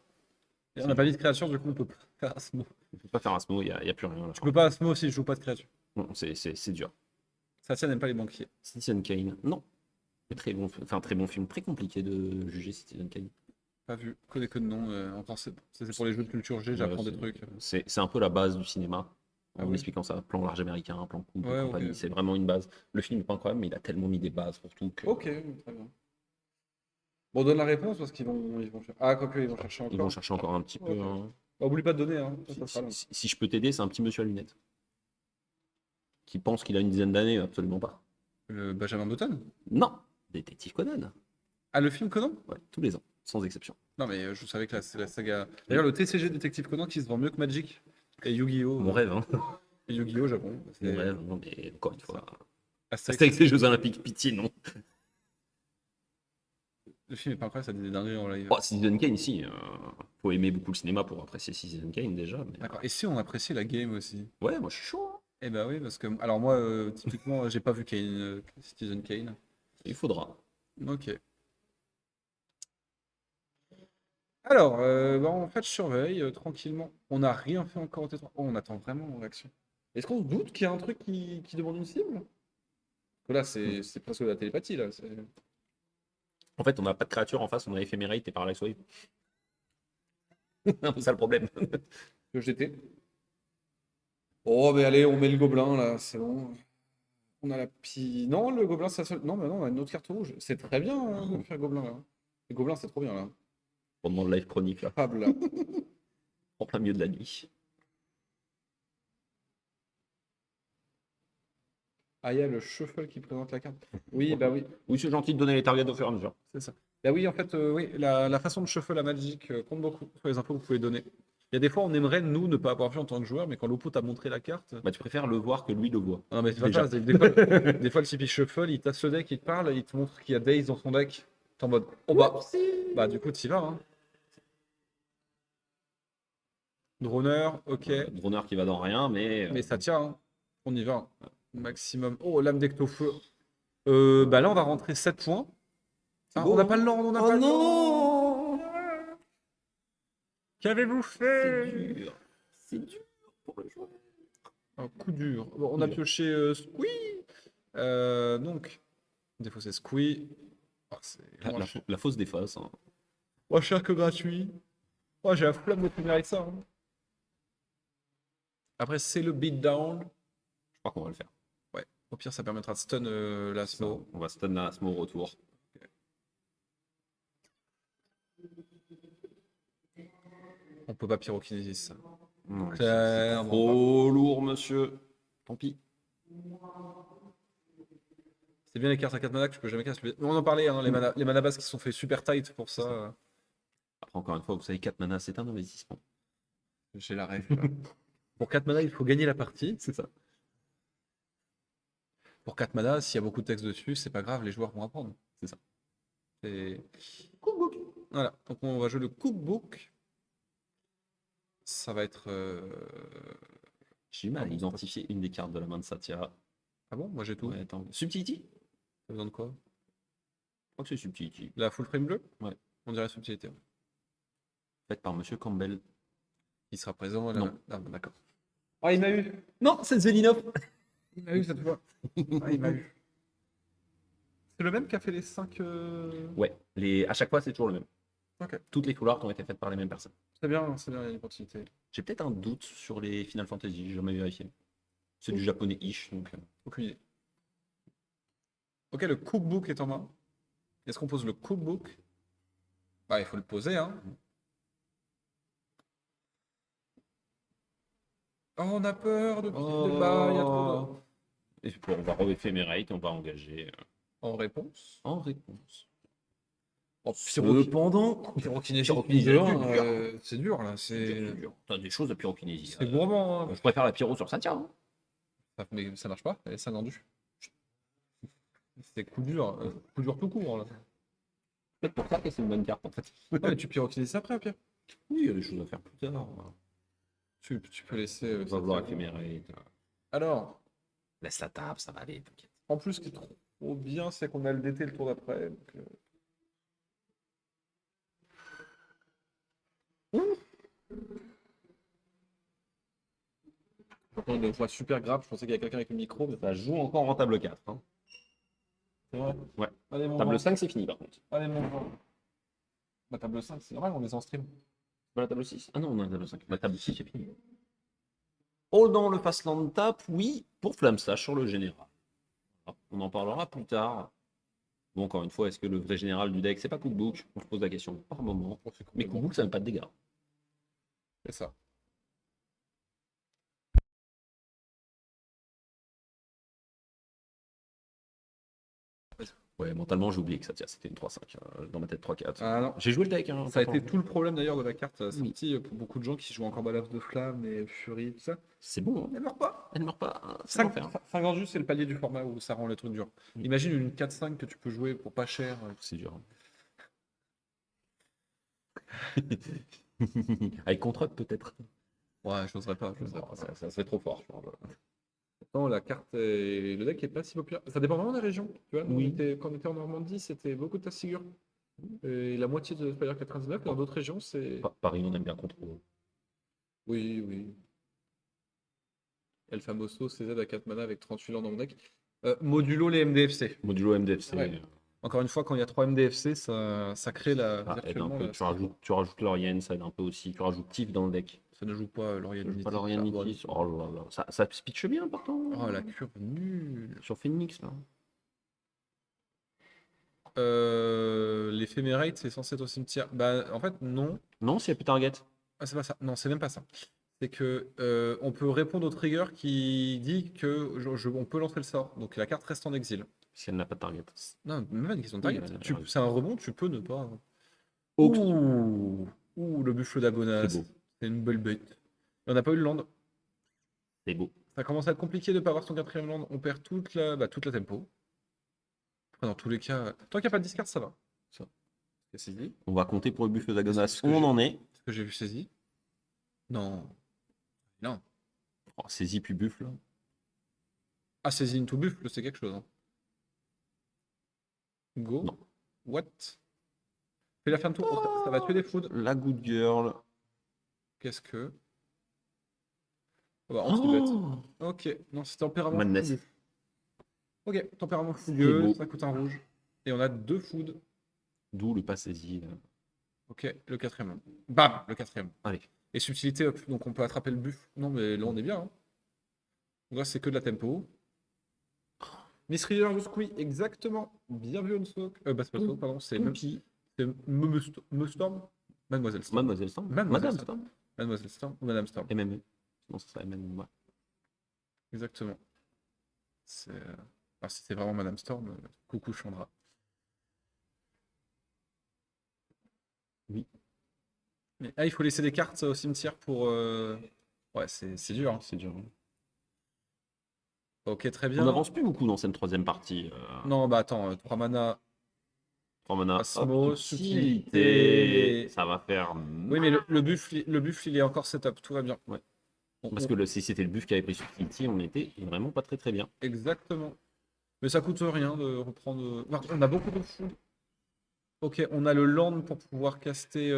Et on n'a pas dit de créature, du coup on peut pas faire Asmo. On peut pas faire un snow, il n'y a plus rien. Là. Tu peux pas Asmo si je joue pas de créature. Non, c'est dur. Satya n'aime pas les banquiers. Citizen Kane, non. Mais très bon, enfin, très bon film, très compliqué de juger Citizen Kane. Pas vu. Que des codes de nom. Encore, c'est pour les jeux de culture G, j'apprends des trucs. C'est un peu la base du cinéma. Ah En oui. expliquant ça, plan large américain, plan coupe, Ouais, compagnie, ok. c'est vraiment une base. Le film n'est pas incroyable, mais il a tellement mis des bases pour tout que Ok, très bien. Bon, on donne la réponse parce qu'ils vont chercher. Ah, quoique, ils vont chercher encore. ils vont chercher encore un petit peu. Ok. Hein. Bah, oublie pas de donner, hein. Ça sera long. Si je peux t'aider, c'est un petit monsieur à lunettes. Qui pense qu'il a une dizaine d'années, absolument pas. Le Benjamin Button? Non, Détective Conan. Ah, le film Conan? Ouais, tous les ans, sans exception. Non, mais je savais que c'est la saga. D'ailleurs, le TCG Détective Conan qui se vend mieux que Magic et Yu-Gi-Oh! Mon rêve, hein. Et Yu-Gi-Oh! Japon. Mon rêve, non, mais encore une fois. Astérix. Astérix les Jeux Olympiques, pitié, non. Le film est pas incroyable, ça dit des dingueries en live. Oh, Citizen Kane, si. Faut aimer beaucoup le cinéma pour apprécier Citizen Kane déjà. Mais... D'accord. Et si on apprécie la game aussi? Ouais, moi je suis chaud. Hein. Eh bah oui, parce que. Alors, moi, typiquement, j'ai pas vu Kane, Citizen Kane. Il faudra. Ok. Alors, bah, en fait, je surveille tranquillement. On n'a rien fait encore au T3. Oh, on attend vraiment l'action. Est-ce qu'on se doute qu'il y a un truc qui demande une cible? Parce que là, c'est presque de la télépathie, là. En fait, on n'a pas de créature en face, on a Ephemerate et Parallax Wave. C'est un peu ça le problème. Le GT. Oh, mais allez, on met le gobelin, là, c'est bon. On a la pi... Non, le gobelin, c'est la seule... Non, mais non, on a une autre carte rouge. C'est très bien hein, de faire gobelin, là. Le gobelin, c'est trop bien, là. Pendant le live chronique, là. Fable, là. En plein milieu de la nuit. Ah, il y a le shuffle qui présente la carte. Oui, bah oui, Oui, c'est gentil de donner les targets au fur et à mesure. c'est ça. Bah oui, en fait, oui, la façon de shuffle la Magic compte beaucoup sur les infos que vous pouvez donner. Il y a des fois, on aimerait, nous, ne pas avoir vu en tant que joueur, mais quand l'oppo t'a montré la carte... Bah, tu préfères le voir que lui le voit. Non, mais c'est pas Déjà. ça. Des fois, le CP shuffle, il tasse le deck, il te parle, il te montre qu'il y a Daze dans son deck. T'es en mode, oh bah du coup, t'y vas, hein. Droner, ok. Droner qui va dans rien, mais. Mais ça tient, hein. On y va. Maximum. Oh, lame d'ectofeu. Bah là, on va rentrer 7 points. Ah, bon. on n'a pas le land, on n'a pas le non land. Qu'avez-vous fait? C'est dur. C'est dur pour le joueur. Un coup dur. Bon, on a pioché Squee. Donc, défaut c'est Squee. Oh, c'est moins cher. La fausse déface. Hein. Moins cher que gratuit. Oh, j'ai la flamme de première avec ça. Hein. Après, c'est le beatdown. Je crois qu'on va le faire. Ouais. Au pire, ça permettra de stun la Ça, snow. on va stun la Asmo au retour. On peut pas pyrokinésis ça. Non, c'est Clairement trop lourd, monsieur. Tant pis. C'est bien les cartes à 4 mana que tu peux jamais casser. On en parlait, hein, les mana bases qui sont fait super tight pour ça. Après, encore une fois, vous savez, 4 mana, c'est un investissement. J'ai la ref. Là. Pour 4 mana, il faut gagner la partie. C'est ça. Pour 4 mana, s'il y a beaucoup de texte dessus, c'est pas grave, les joueurs vont apprendre. C'est ça. Et... Cookbook. Voilà, donc on va jouer le cookbook. Ça va être. J'ai du mal à bon, identifier une des cartes de la main de Satya. Ah bon, moi j'ai tout. Ouais, attends. Subtility? T'as besoin de quoi? Je crois que c'est Subtility. La full frame bleue? Ouais. On dirait subtilité. Faite par monsieur Campbell. Il sera présent. Non. Ah, bon, d'accord. Ah, il m'a eu. Non, c'est Zelinov. Il m'a eu cette fois. Ah, il m'a eu. C'est le même qui a fait les 5. Ouais, à chaque fois, c'est toujours le même. Ok. Toutes les couleurs qui ont été faites par les mêmes personnes. C'est bien, il y a une continuité. J'ai peut-être un doute sur les Final Fantasy, j'ai jamais vérifié. C'est du japonais-ish. Donc, Aucune idée. Ok, le cookbook est en main. Est-ce qu'on pose le cookbook? Bah, il faut le poser, hein. Oh, on a peur depuis le débat, il y a trop de... Et puis, on va re-éphémérate et on va engager En réponse. en réponse. Oh, Cependant, pyrokinésie pyrokinésie, de 1, c'est dur. c'est dur là, C'est dur. T'as des choses de pyrokinésie. c'est gourmand, hein. Je préfère la pyro sur Satya. Hein. Mais ça marche pas, elle est 5 vendue. C'est coup dur tout court là. Peut-être pour ça que c'est une bonne carte en fait. Non, mais tu pyrokinésises après, Pierre. Oui, il y a des choses à faire plus tard. Tu peux laisser. On va vouloir éphémérate. Alors, Laisse la table, ça va aller, t'inquiète. en plus, ce qui est trop bien, c'est qu'on a le DT le tour d'après. Donc, j'entends une voix super grave, je pensais qu'il y avait quelqu'un avec le micro, mais Ça joue encore en table 4. Hein. c'est vrai. Ouais. Allez, mon Table Jean. 5, c'est fini par contre. Allez, mon Jean. Bah, table 5, c'est normal, on les en stream. Pas la table 6. Ah non, on a la table 5. La table 6, c'est fini. All dans le Fastland Tap, oui, pour Flamsash sur le général. On en parlera plus tard. Bon, encore une fois, est-ce que le vrai général du deck, c'est pas Cookbook? On se pose la question par moment. Mais Cookbook, ça n'a pas de dégâts. C'est ça. Ouais, mentalement, j'ai oublié que ça, tiens, c'était une 3-5. Dans ma tête, 3-4. Ah non. J'ai joué le deck. Hein, Ça a pourtant. été tout le problème d'ailleurs de la carte Oui. sortie pour beaucoup de gens qui jouent encore Balafre de Flamme et Fury, tout ça. C'est bon. Hein. Elle meurt pas. Elle meurt pas. Hein, c'est 5 l'enfer. en c'est le palier du format où ça rend le truc dur. Imagine une 4-5 que tu peux jouer pour pas cher. C'est dur. Avec contre peut-être. Ouais, j'oserais pas. Ça serait trop fort. Non, la carte et le deck est pas si populaire. Ça dépend vraiment des régions. Tu vois, nous, Oui. quand on était en Normandie, c'était beaucoup de Tassigure. Et la moitié de Spider 99. Et dans d'autres régions, c'est. Paris, on aime bien contrôle. Oui, oui. El Famoso, CZ à 4 mana avec 38 landes dans mon deck. Modulo les MDFC. Modulo MDFC. Ouais. Encore une fois, quand il y a 3 MDFC, ça crée Ça aide un virtuellement. peu. Tu rajoutes Lorien, ça aide un peu aussi. Tu rajoutes Tif dans le deck. Ça ne joue pas Lorien Tu ni pas Lorien ni Tif. Oh là là. Ça pitch bien pourtant. Oh, la curve nulle. Sur Phoenix là. L'éphémérate, c'est censé être au cimetière. Bah, en fait, non. Non, s'il n'y a plus target. Ah, c'est pas ça. Non, c'est même pas ça. C'est que on peut répondre au trigger qui dit que on peut lancer le sort. Donc la carte reste en exil. Si elle n'a pas de target. Non, même pas une question de target. Oui, C'est un rebond, tu peux ne pas. Hawks. Ouh, le buffle d'Agonas. C'est beau. C'est une belle bête. On n'a pas eu le land. C'est beau. Ça commence à être compliqué de ne pas avoir son quatrième land. On perd toute la tempo. Après, dans tous les cas, tant qu'il n'y a pas de discard, ça va. Ça. C'est saisi. On va compter pour le buffle d'Agonas. Est-ce que On j'ai- en est. Est-ce que j'ai vu saisi? Non. Non. Oh, saisie puis buffle. Ah, saisi into buffle, c'est quelque chose. Hein. Go. Non. What? Fais la fin de tour. Ça va tuer des foods. La good girl. Qu'est-ce que. Ah bah, anti-bet. Oh Ok. Non, c'est tempérament Madness. fougueux. Ok, tempérament beau. fougueux. Ça coûte un rouge. Et on a 2 foods. D'où le pas saisi. Ok, le quatrième. Bam, le quatrième. Allez. Et subtilité up, donc on peut attraper le buff. Non, mais là on est bien. Hein. Donc là c'est que de la tempo. Miss Reader jusqu'où oui, exactement. Bien vu Unstalk. Bah c'est pas Unstalk, pardon, c'est même. Poupi. C'est Storm. Mademoiselle Storm. Mademoiselle Storm. Mademoiselle Madame Storm. Storm. Mademoiselle Storm ou Madame Storm. MME. Non, c'est ça, MME. Ouais. Exactement. Alors si c'est vraiment Madame Storm, coucou Chandra. Oui. Mais, il faut laisser des cartes au cimetière pour. Ouais, c'est dur. Hein. C'est dur. Ok, très bien. On n'avance plus beaucoup dans cette troisième partie. Non, bah attends, 3 mana. 3 mana. Asmo, Hop, subtilité. Ça va faire. Oui, mais le buff, il est encore setup, tout va bien. Ouais. On- Parce on- que si c'était le buff qui avait pris Subtility, on était vraiment pas très très bien. Exactement. Mais ça coûte rien de reprendre. On a beaucoup de fous. Ok, on a le land pour pouvoir caster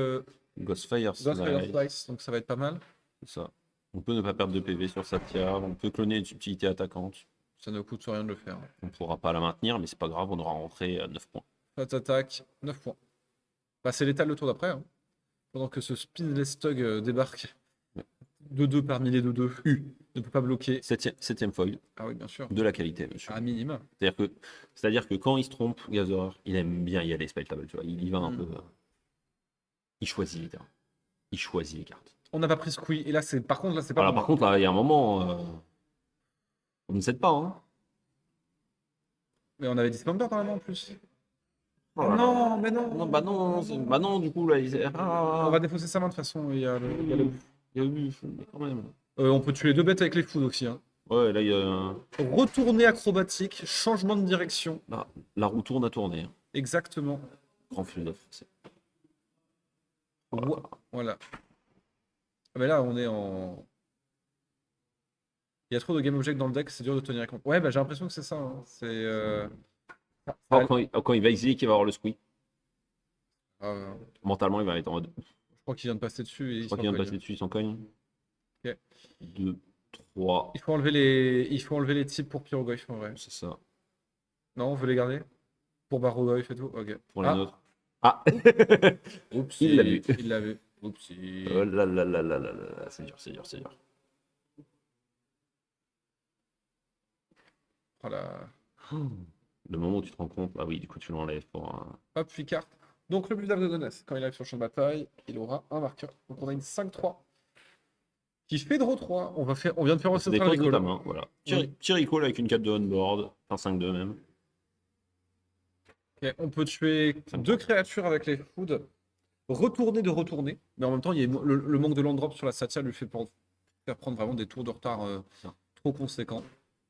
Ghostfire Ghostfire Slice, Slice, donc ça va être pas mal. c'est ça. On peut ne pas perdre de PV sur Satya, on peut cloner une subtilité attaquante. Ça ne coûte rien de le faire. On ne pourra pas la maintenir, mais c'est pas grave, on aura rentré 9 points. Fat attaque, 9 points. Bah, c'est l'étal le tour d'après. Hein. Pendant que ce Spinless Tug débarque. Ouais. 2-2 parmi les 2-2. Ne peut pas bloquer. Septième foil, Ah oui, bien sûr. de la qualité, monsieur. À minima. C'est-à-dire que quand il se trompe, Gazor, il aime bien y aller spell table, tu vois. Il y va un Mm. peu. Il choisit les terrains. Il choisit les cartes. On n'a pas pris Squee. Et là, par contre, là, c'est pas Alors, bon. par contre, là, il y a un moment, on ne cède pas, hein. Mais on avait Dismember normalement en plus. Oh Oh là là. non, mais non. Non, bah non, du coup, là, On va défausser sa main de toute façon. il y a eu, mais quand même. On peut tuer 2 bêtes avec les fous aussi. Hein. Ouais, là, il y a. Retourner acrobatique, changement de direction. Là, la roue tourne à tourner, hein. Exactement. Grand philosophe français. Voilà. Ah, mais là, on est en. Il y a trop de game object dans le deck, c'est dur de tenir compte. Ouais, bah j'ai l'impression que c'est ça. Hein. Oh, quand il va exiler, qu'il va avoir le squeeze. Euh, Mentalement, il va être en mode. je crois qu'il vient de passer dessus et Je il crois s'en qu'il vient de cogne. passer dessus, il s'en cogne. Ok. 2, 3. Il faut enlever les types pour Pyroglyph en vrai. C'est ça. Non, on veut les garder? Pour Baroglyph et tout? Ok. Pour les Ah, nôtres. Ah oups, Il l'a vu. Il l'a vu. Oups. Oh là là là là là là là. C'est dur, c'est dur, c'est dur. Voilà. Le moment où tu te rends compte, bah oui, du coup, tu l'enlèves pour un. Hop, puis carte. Donc le plus de Gonesse, quand il arrive sur le champ de bataille, il aura un marqueur. Donc on a une 5-3 qui fait draw 3. On vient de faire Ça aussi dépend notre de ta recall. main, voilà. Petit recall avec une 4 de on-board, un 5-2 même. Ok, on peut tuer 2 créatures avec les foods. Retourner. Mais en même temps, il y a le manque de land drop sur la Satya lui faire prendre vraiment des tours de retard Ça. trop conséquents.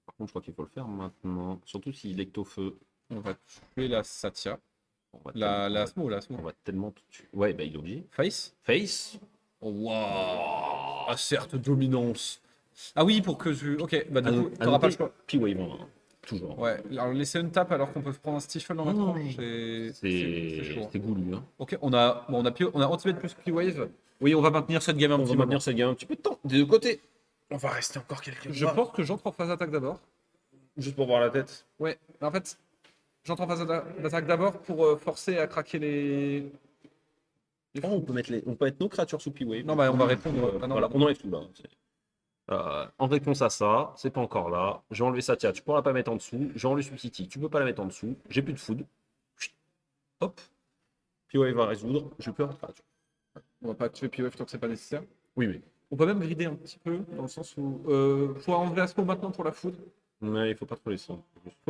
Par contre, je crois qu'il faut le faire maintenant. Surtout s'il est au feu. On va tuer la Satya. On va La tellement, Asmo, on va tellement tout tuer. Ouais, bah il est obligé. Face. Face. Oh, waouh. Ah, certes, dominance. Ah oui, pour que je. Ok, bah du coup, t'auras pas le choix. P-Wave, hein. Toujours. Ouais, alors laisser une tape alors qu'on peut prendre un stifle dans la Oh, tranche, c'est chaud. C'est goulu, hein. Ok, on a Anti-Bet plus P-Wave. Oui, on va maintenir cette game un On petit va moment. maintenir cette game un petit peu de temps, des deux côtés. On va rester encore quelques Je mois. pense que j'entre en phase attaque d'abord. Juste pour voir la tête. Ouais, en fait, j'entre en phase d'attaque d'abord pour forcer à craquer les. Oh, on peut mettre nos créatures sous P-Wave. Non, bah on va répondre. Ah non, Voilà, on enlève tout là. En réponse à ça, c'est pas encore là. J'ai enlevé Satya, tu pourras pas mettre en dessous. J'ai enlevé Subtiti, tu peux pas la mettre en dessous. J'ai plus de food. Chut. Hop. P-Wave va résoudre. Je peux avoir créature. on va pas tuer P-Wave tant que c'est pas nécessaire. Oui, oui. On peut même grider un petit peu, dans le sens où. Faut enlever Asmo maintenant pour la foudre. Mais il faut pas trop laisser.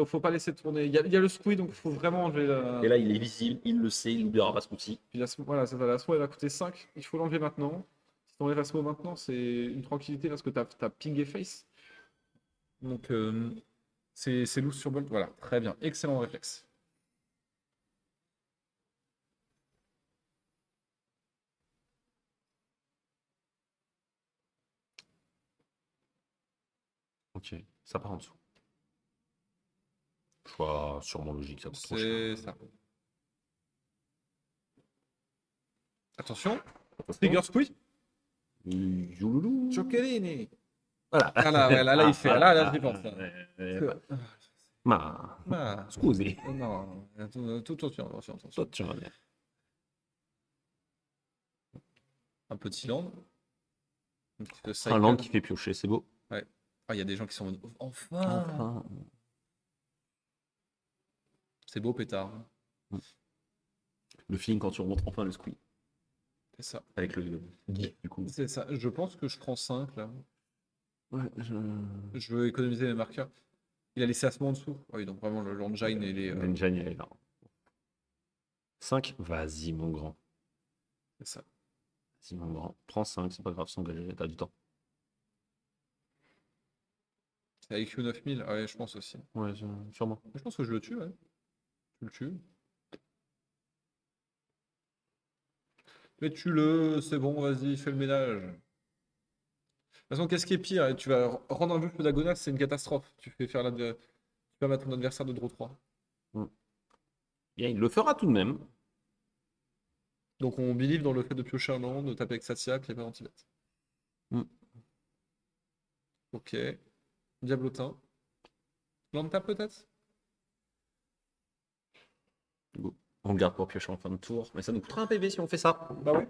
Faut pas laisser tourner. Il y a le squeeze, donc il faut vraiment enlever la. Et là, il est visible, il le sait, il n'oubliera pas ce coup-ci. Puis voilà, c'est ça, l'Asmo elle va coûter 5. Il faut l'enlever maintenant. Si t'enlèves Asmo maintenant, c'est une tranquillité parce que t'as ping et face. Donc c'est loose sur bolt. Voilà, très bien. Excellent réflexe. Ok, ça part en dessous. Choix sûrement logique, ça coûte trop C'est cher. ça. Attention. Trigger squeeze. Youloulou. Cioccherini. Voilà. Ah là, ouais, là, il fait. Là, j'y pense. Ma Ah, scusi. non, attention. Toi, tu vas bien. Un petit land. Un petit peu Un cycle. land qui fait piocher, c'est beau. Ouais. Ah, il y a des gens qui sont en mode, enfin. Enfin. C'est beau, pétard. Le feeling quand tu remontes enfin le squeeze. C'est ça. Avec le geek, du coup. C'est ça. Je pense que je prends 5 là. Ouais, Je veux économiser mes marqueurs. Il a laissé Asmo en dessous. Ah oui, donc vraiment le Langine et les. Benjamin, il est là. 5, vas-y, mon grand. C'est ça. Vas-y, mon grand. Prends 5, c'est pas grave, s'engager, t'as du temps. C'est IQ 9000. Ah ouais, je pense aussi. Ouais, sûrement. Je pense que je le tue, ouais. Tu le tues. Mais tue-le, c'est bon, vas-y, fais le ménage. De toute façon, qu'est-ce qui est pire? Tu vas rendre un buff de Dagonas, c'est une catastrophe. Tu vas mettre ton adversaire de draw 3. Bien, il le fera tout de même. Donc on believe dans le fait de piocher un land, de taper avec Satya, qui est pas anti-bet. Mm. Ok. Diablotin. Land tap peut-être? On le garde pour piocher en fin de tour. Mais ça nous coûtera un PV si on fait ça. Bah ouais.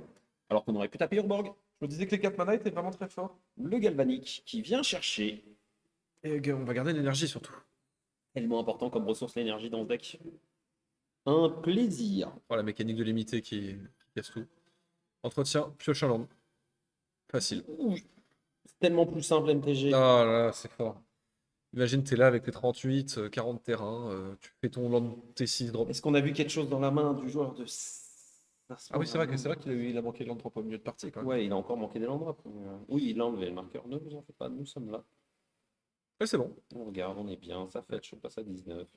Alors qu'on aurait pu taper Urborg. Je me disais que les 4 mana étaient vraiment très forts. Le Galvanique qui vient chercher. Et on va garder l'énergie surtout. Tellement important comme ressource l'énergie dans ce deck. Un plaisir. Oh, la mécanique de limité qui casse tout. Entretien, pioche un land. Facile. Oui. C'est tellement plus simple MTG. Ah là, là, c'est fort. Imagine, t'es là avec tes 38, 40 terrains, tu fais ton land T6 drop. Est-ce qu'on a vu quelque chose dans la main du joueur de... Ah oui, c'est vrai qu'il a manqué de land drop au milieu de partie quand même. Ouais, il a encore manqué des landrops. Oui, il a enlevé le marqueur. Ne vous en faites pas, nous sommes là. Ouais, c'est bon. On regarde, on est bien. Ça fait, je passe à 19.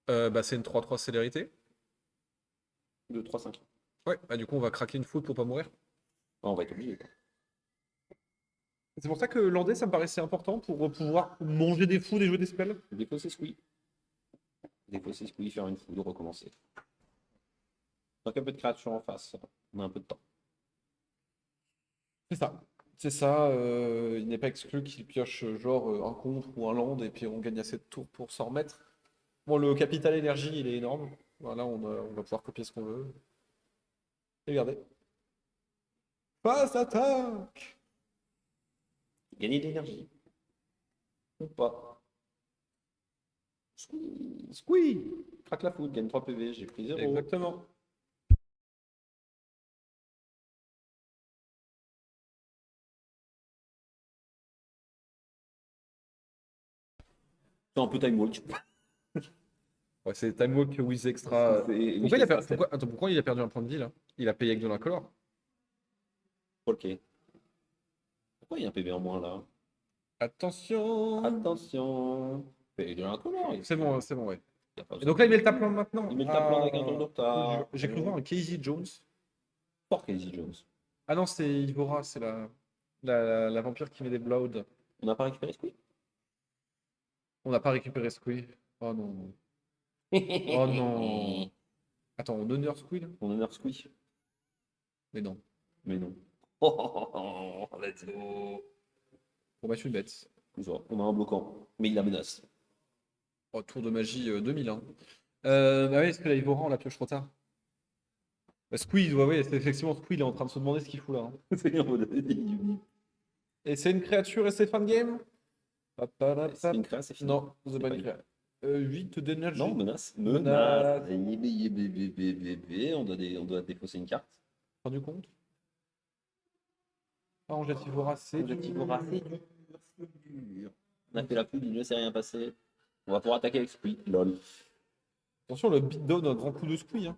Bah, c'est une 3-3 célérité. 2, 3, 5. Ouais, bah du coup, on va craquer une foot pour pas mourir. On va être obligé, quoi. C'est pour ça que lander, ça me paraissait important pour pouvoir manger des fous et jouer des spells. Défausser Squee. Défausser Squee, faire une foudre, recommencer. Donc un peu de créature en face. On a un peu de temps. C'est ça. C'est ça. Il n'est pas exclu qu'il pioche genre un contre ou un land et puis on gagne assez de tours pour s'en remettre. Bon, le capital énergie, il est énorme. Voilà, on va pouvoir copier ce qu'on veut. Et regardez. Passe attaque! Gagner de l'énergie. Ou pas. Squee. Squee. Craque la foudre, gagne 3 PV, j'ai pris 0. Exactement. C'est un peu time walk. Ouais, c'est Time Walk with Extra. C'est- Pourquoi il a, c'est- pourquoi il a perdu un point de vie là? Il a payé avec de l'incolore. Ok. Pourquoi il y a un PV en moins là? Attention! Attention. PV de l'incolore. C'est bon, ouais. Il y a pas Et donc là, il met le tape-land maintenant. Il met le tape-land avec un tour de Ah, retard. j'ai cru voir un Casey Jones. Fort Casey Jones. Ah non, c'est Ivora, c'est la vampire qui met des Blood. On n'a pas récupéré Squee? On n'a pas récupéré Squee. Oh non. Oh non. Attends, on honor Squee là? On honore Squee. Mais non. Mais non. Oh, let's go. Pour mettre une bête. On a un bloquant. Mais il la menace. Oh, tour de magie 2001. Bah oui, est-ce que la Ivora, on la pioche trop tard? Bah, Squee, ouais, ouais, c'est effectivement Squee, il est en train de se demander ce qu'il fout là, hein. C'est en mode. Et c'est une créature et c'est fin de game? C'est une créa, c'est fini. Non, c'est C'est pas pas une une- créa. 8 d'énergie. Non, menace. Menace. On doit défausser une carte. Rendu compte? Ah, on jette Ivora, c'est On jette Ivora, c'est dur, c'est dur. On a fait la poule, il ne s'est rien passé. On va pouvoir attaquer avec Squee. Lol. Attention, le beatdown, un grand coup de Squee, hein.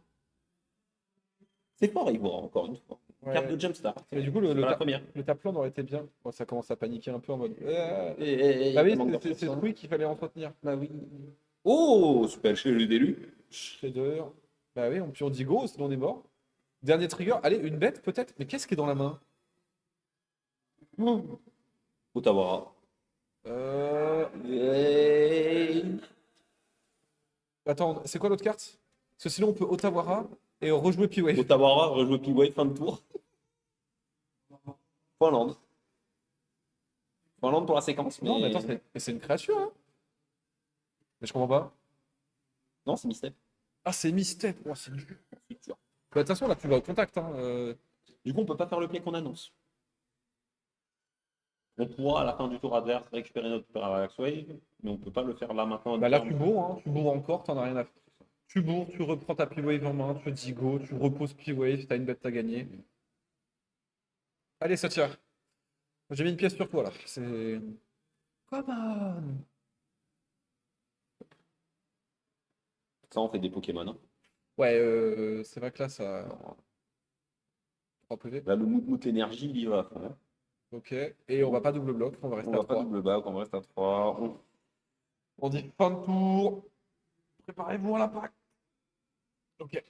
C'est fort, Ivora, encore une fois. Ouais. Carte de Jumpstart. Mais du coup, C'est pas la première. le tape-land aurait été bien. Bon, ça commence à paniquer un peu en mode. Bah Bah oui, c'est Squee qu'il fallait entretenir. Bah oui. Oh, super chez le d'élu. Shredder. Bah oui, puis on dit go, sinon on est mort. Dernier trigger. Allez, une bête peut-être. Mais qu'est-ce qui est dans la main? Otawara. Attends, c'est quoi l'autre carte? Parce que sinon on peut Otawara et rejouer P-Wave. Otawara, rejouer P-Wave, fin de tour. Finlande. Finlande pour la séquence, mais. Non, mais attends, c'est une créature, hein? Mais je comprends pas. Non, c'est Mistep. Ah, c'est Mistep. Oh, c'est dur. C'est dur. Bah, de toute façon, là, tu vas au contact, hein. Du coup, on peut pas faire le play qu'on annonce. On pourra à la fin du tour adverse récupérer notre Parallax Wave, mais on peut pas le faire là maintenant. Bah là, tu bourres, hein. Tu bourres encore, t'en as rien à faire. Tu bourres, tu reprends ta P-Wave en main, tu dis go, tu reposes P-Wave, t'as une bête à gagner. Allez, ça tire. J'ai mis une pièce sur toi, là. C'est... Come on! Ça, on fait des Pokémon. Hein. Ouais, c'est vrai que là, ça... 3 PV. Là, le Moutmout énergie, il y va à fond. Hein. Ok. Et on va pas double bloc, on va rester On à va pas 3. double back, on reste à 3. On dit fin de tour. Préparez-vous à l'impact. Ok.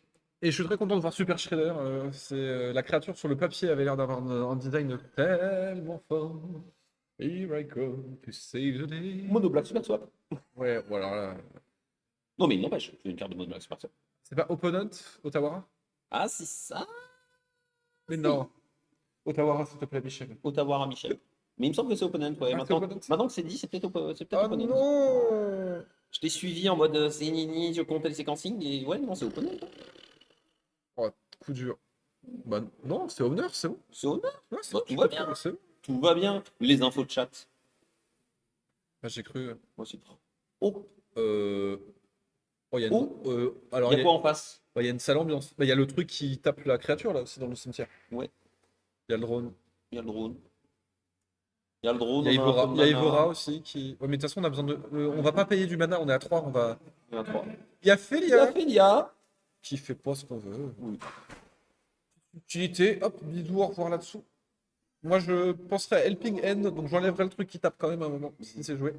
Et je suis très content de voir Super Shredder. La créature sur le papier avait l'air d'avoir un design tellement fort. Here I come to save the day. Mono Black Super Swap. Ouais, voilà. Là. Non, mais il n'empêche, c'est une carte de Mono Black Super Swap. C'est pas Opponent, Otawara? Ah, c'est ça. Mais non. Otawara, s'il te plaît, Michel. Otawara Michel. Mais il me semble que c'est Opponent. Ouais. Ah, Maintenant, c'est Opponent. maintenant que c'est dit, c'est peut-être Oh Opponent. non! Je t'ai suivi en mode c'est Nini, je comptais le séquencing et ouais, non, c'est Opponent. Hein. Oh, coup dur. Bah non, c'est honneur, c'est bon. C'est honneur. Ouais, c'est Bah, bon, tout tu va peux bien. c'est bon. Tout va bien. Les infos de chat. Ah, j'ai cru. Moi aussi. Oh, Euh... Oh, il y a une... oh. Il Alors, y a quoi en face? bah, il y a une sale ambiance. Bah, il y a le truc qui tape la créature là aussi dans le cimetière. Ouais, Il y a le drone. il y a le drone. Il y a le drone, Il y a on a un peu Ivora. de Il y a mana. Ivora aussi qui. Ouais, mais de toute façon, on a besoin de. On va pas payer du mana, on est à 3 on va. Il y en a trois. Il y a Il y a Félia Félia. qui fait pas ce qu'on veut. Oui. Utilité, hop, bisous, au revoir là-dessous. Moi, je penserais à Helping Hand, donc j'enlèverai le truc qui tape quand même à un moment, si c'est joué.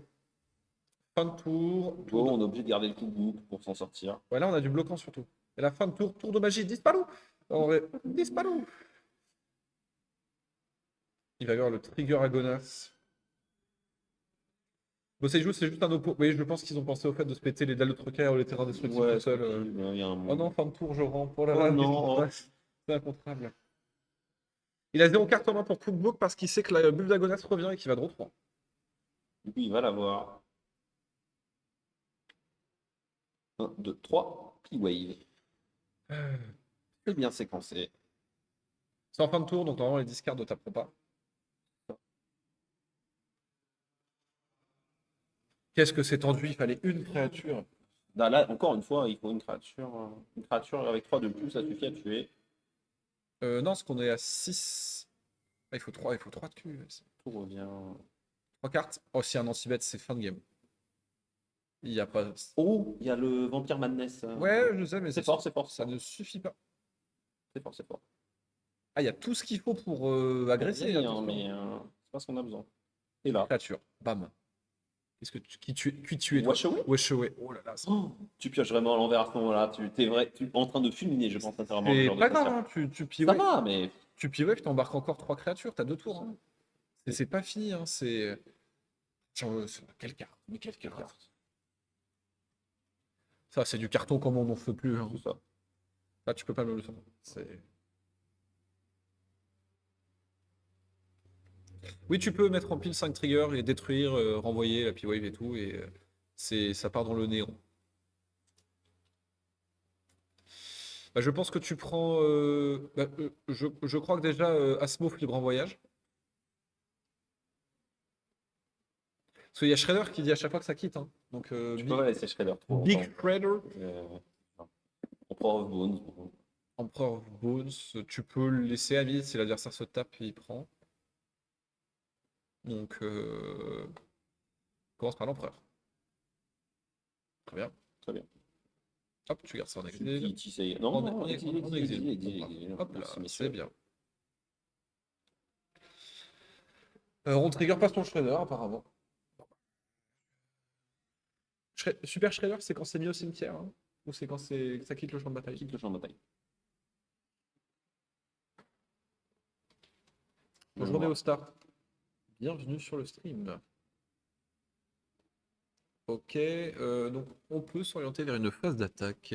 Fin de tour, tour Bon, de. on est obligé de garder le coup pour s'en sortir. Ouais, là, on a du bloquant surtout. Et la fin de tour, tour de magie, disparu. En vrai, disparu. Il va y avoir le trigger Agonas. Bon, c'est juste un oppo. Oui, je pense qu'ils ont pensé au fait de se péter les dalles de trocaire ou les terrains destructibles Ouais, tout seul. il y a un Oh non, monde. fin de tour, je rampe. Oh là Oh là, qu'est-ce qui se non. passe? C'est incontrable. Il a 0 carte en main pour Cookbook parce qu'il sait que la bulle d'Agonas revient et qu'il va draw 3. Du coup, il va l'avoir. 1, 2, 3. P-Wave. C'est bien séquencé. C'est en fin de tour, donc normalement les discards ne taperont pas. Qu'est-ce que c'est tendu? Il fallait une créature. Là, encore une fois, il faut une créature avec 3 de plus, ça suffit à tuer. Non, parce qu'on est à 6. Ah, il faut 3 de cul. Tout revient. 3 cartes. Oh, si un anti-bet, c'est fin de game. Il n'y a pas. Oh, il y a le Vampire Madness. Ouais, je sais, mais C'est fort, c'est fort, ça ne suffit pas. c'est fort, c'est fort. Ah, il y a tout ce qu'il faut pour agresser. Bien, Attention. mais c'est pas ce qu'on a besoin. Et là, Créature. Bam. Qu'est-ce que qui tu es toi? Wash Away. Wesh away. Oh là là. Oh, tu pioches vraiment à l'envers à ce moment-là. Tu es vrai, tu es en train de fulminer, je pense, sincèrement, le C'est genre de pas grave, créature. hein. Ça Pivot. va, mais Tu pivot, tu t'embarques encore 3 créatures. T'as 2 tours, hein. C'est pas fini, hein. C'est. Quelle carte? Mais quelle carte? Ça, c'est du carton comme on n'en fait plus, hein. tout ça. Là, tu peux pas me le faire. C'est. Oui, tu peux mettre en pile 5 triggers et détruire, renvoyer la P-Wave et tout, et ça part dans le néant. Bah, je pense que tu prends. Je crois que déjà, Asmo fait le grand voyage. Parce qu'il y a Shredder qui dit à chaque fois que ça quitte, hein. Donc, Tu peux pas laisser Shredder trop Big longtemps. Shredder, Emperor of Bones. Bon. Emperor of Bones, tu peux le laisser à vide si l'adversaire se tape, il prend. Donc, commence par l'empereur. Très bien. Très bien. Hop, tu gardes ça en Tu exil. sais. Non, non, exil, En exil, exil. exil, Bon, exil. hop là, Merci, c'est messieurs. bien. On trigger pas ton Shredder, apparemment. Super Shredder, c'est quand c'est mis au cimetière, hein, ou c'est quand ça quitte le champ de bataille? Quitte le champ de bataille. Bon, je remets au start. Bienvenue sur le stream. Ok, donc on peut s'orienter vers une phase d'attaque.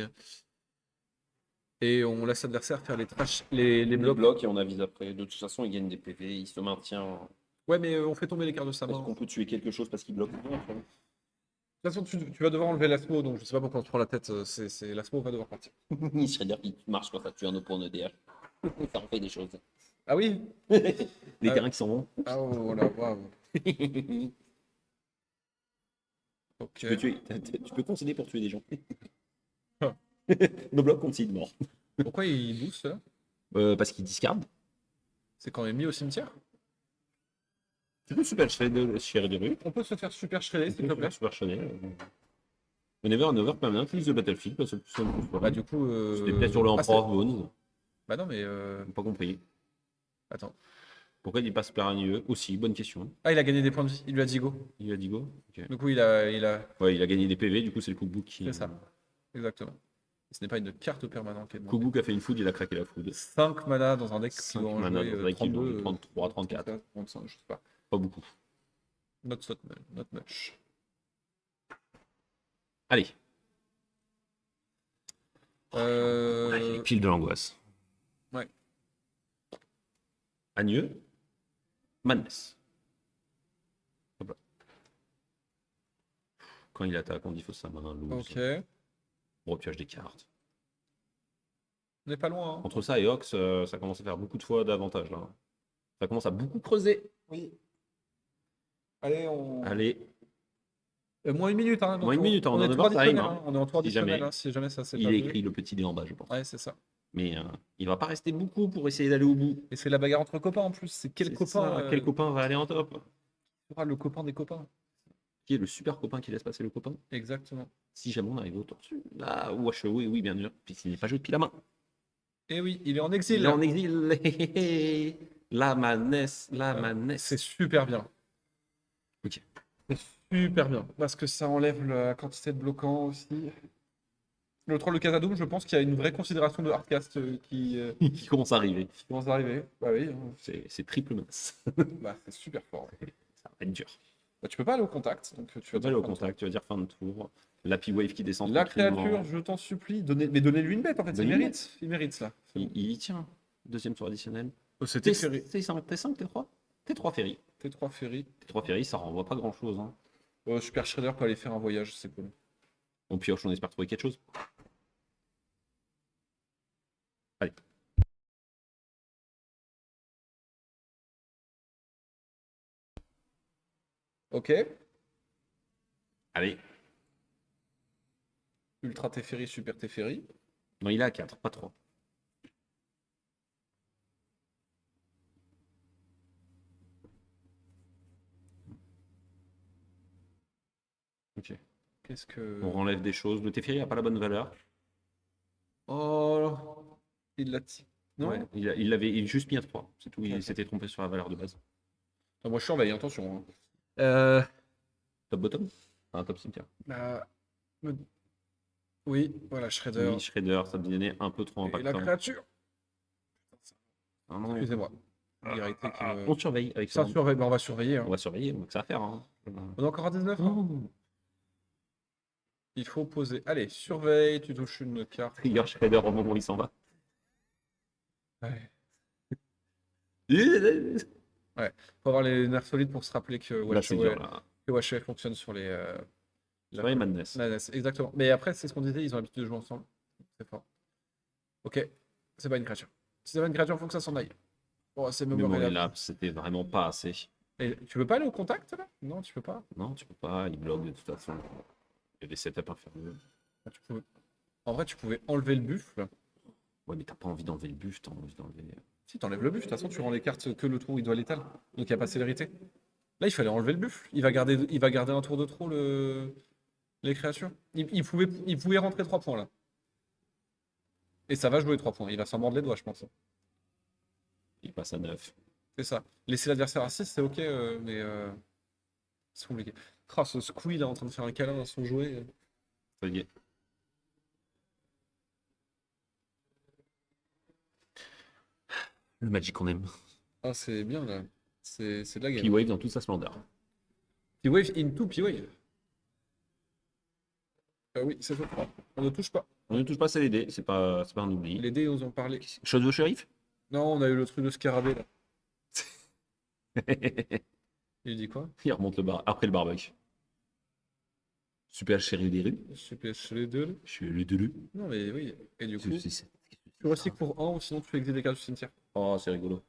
Et on laisse l'adversaire faire les trash, les Les blocs. blocs et on avise après. De toute façon, il gagne des PV, il se maintient. Ouais, mais on fait tomber les cartes de sa main. Est-ce qu'on peut tuer quelque chose parce qu'il bloque? Non, après. De toute façon, tu vas devoir enlever l'asmo, donc je sais pas pourquoi on se prend la tête. L'asmo va devoir partir. Il serait dire qu'il marche quand ça tue un opponent EDH. Ça en fait des choses. Ah oui? Les Ah, terrains qui sont bons. ah oh là, waouh. Ok. Tu peux concéder pour tuer des gens. Nos blocs concèdent mort. Pourquoi il booste là? Parce qu'il discarde. C'est quand même mis au cimetière? Tu peux super shredder de rue. On peut se faire super shredder, s'il te plaît. Super shredder. Whenever an overpermanent leaves the battlefield, passe le plus simple plus Bah, du coup. C'était peut-être sur le Emperor of Bones. Bah, non, mais. Pas compris. Attends. Pourquoi il passe Peranieux aussi? Bonne question. Ah, il a gagné des points de vie. Il lui a dit go. Il a dit go. Ok. Du coup, il a. Ouais, il a gagné des PV, du coup, c'est le cookbook qui. C'est ça. Exactement. Ce n'est pas une carte permanente qui est demandée. Cookbook a fait une food, il a craqué la food. 5 mana dans un deck qui 5 doit en mana jouer dans un deck qui doit en 32, jouer 33, 34. 35, je sais pas. Pas beaucoup. Not much. Allez. Euh... Pile de l'angoisse. Ouais. Agneux. Madness. Hop là. Quand il attaque, on dit faut sa main loose. Ok. On repioche des cartes. On n'est pas loin. Hein. Entre ça et Ox, ça commence à faire beaucoup de fois d'avantage là. Ça commence à beaucoup creuser. Oui. Allez, on. Allez, Moins une minute, hein, donc moins une minute, hein, on on est est en tour overtime. additionnel, Hein. hein. On est en tour Si additionnel, jamais. hein, si jamais ça s'est Il pas a vu. écrit le petit dé en bas, je pense. Ouais, c'est ça. Mais il va pas rester beaucoup pour essayer d'aller au bout. Et c'est la bagarre entre copains en plus. C'est quel C'est copain ça, quel copain va aller en top? sera le copain des copains. Qui est le super copain qui laisse passer le copain? Exactement. Si jamais on arrive au tour dessus. Ah, wesh, oui, oui, bien sûr. Puisqu'il n'est pas joué depuis la main. Et oui, il est en exil. Il est en exil. La manesse, la manesse. C'est super bien. Ok. C'est super bien. Parce que ça enlève la quantité de bloquants aussi. Le troll de Casadoum, je pense qu'il y a une vraie considération de hardcast Qui commence à arriver. qui commence à arriver. Bah oui, hein. C'est triple menace. Bah, c'est super fort. Ça va être dur. Bah, tu peux pas aller au contact. Donc tu Tu vas pas aller au contact, tu vas dire fin de tour. L'Happy Wave qui descend. La tranquillement. créature, je t'en supplie, mais donnez-lui une bête en fait, il Donnez-lui une mérite. Il mérite ça. Il y tient. Deuxième tour additionnel. C'était T5, T3 T3 Ferry. T3 Ferry. T3 Ferry, ça renvoie pas grand chose. Hein. Super Shredder peut aller faire un voyage, c'est cool. On pioche, on espère trouver quelque chose. Allez. Ok. Allez. Ultra Teferi, Super Teferi. Non, il est à 4, pas 3. Ok. Qu'est-ce que. On enlève des choses. Le Teferi n'a pas la bonne valeur. Oh, il l'a tiré. Non Ouais, il avait juste mis à 3. C'est tout. Il Ok. s'était trompé sur la valeur de base. Ah, moi je surveille, attention. Top bottom? Un top cimetière. Me- Oui, voilà, Shredder. Oui, Shredder, ça devenait un peu trop Et la impactant. créature. Ah non. Excusez-moi. Vérité qui me- On surveille avec Ça ça. surveille, bah, on va surveiller. Hein. On va surveiller, donc ça va faire. Hein. On est encore à 19 hein. Oh. Il faut poser. Allez, surveille, tu touches une carte. Trigger Shredder au moment où il s'en va. Ouais. Là, Faut avoir les nerfs solides pour se rappeler que c'est dur. Là. WHOA fonctionne sur les. Sur les Madness. Madness, exactement. Mais après, c'est ce qu'on disait, ils ont l'habitude de jouer ensemble. C'est fort. Ok, c'est pas une créature. Si c'est pas une créature, faut que ça s'en aille. Oh, c'est Mais Memory bon, Lapse. là, c'était vraiment pas assez. Et tu veux pas aller au contact là? Non, tu peux pas. Non, tu peux pas, il bloque de toute façon. Il y a des setups inférieurs. Ah, En vrai, tu pouvais enlever le buffle. Ouais, mais t'as pas envie d'enlever le buff, t'as envie d'enlever. Si t'enlèves le buffle, de toute façon, tu rends les cartes que le tour où il doit l'étal. Donc il n'y a pas de célérité. Là, il fallait enlever le buffle. Il va garder un tour de trop les créatures. Il pouvait rentrer 3 points là. Et ça va jouer 3 points. Il va s'en mordre les doigts, je pense. Il passe à 9. C'est ça. Laisser l'adversaire à 6, c'est ok, mais c'est compliqué. Ah, ce Squee là en train de faire un câlin à son jouet. Ça y est. Le Magic qu'on aime. Ah, c'est bien là. C'est de la game. P-Wave dans toute sa splendeur. P-Wave into P-Wave. Oui, c'est je crois. On ne touche pas. On ne touche pas, c'est les dés, c'est pas un oubli. Les dés, nous ont parlé. Shadow Sheriff. Non, on a eu le truc de scarabée là. Il dit quoi? Il remonte le bar après le barbecue. Super chéri des rues. Super chez les deux. Là. Chez les deux rues. Non, mais oui. Et du coup, C'est- tu recycles pour 1 ou sinon tu fais exiler des cartes du cimetière. Oh, c'est rigolo.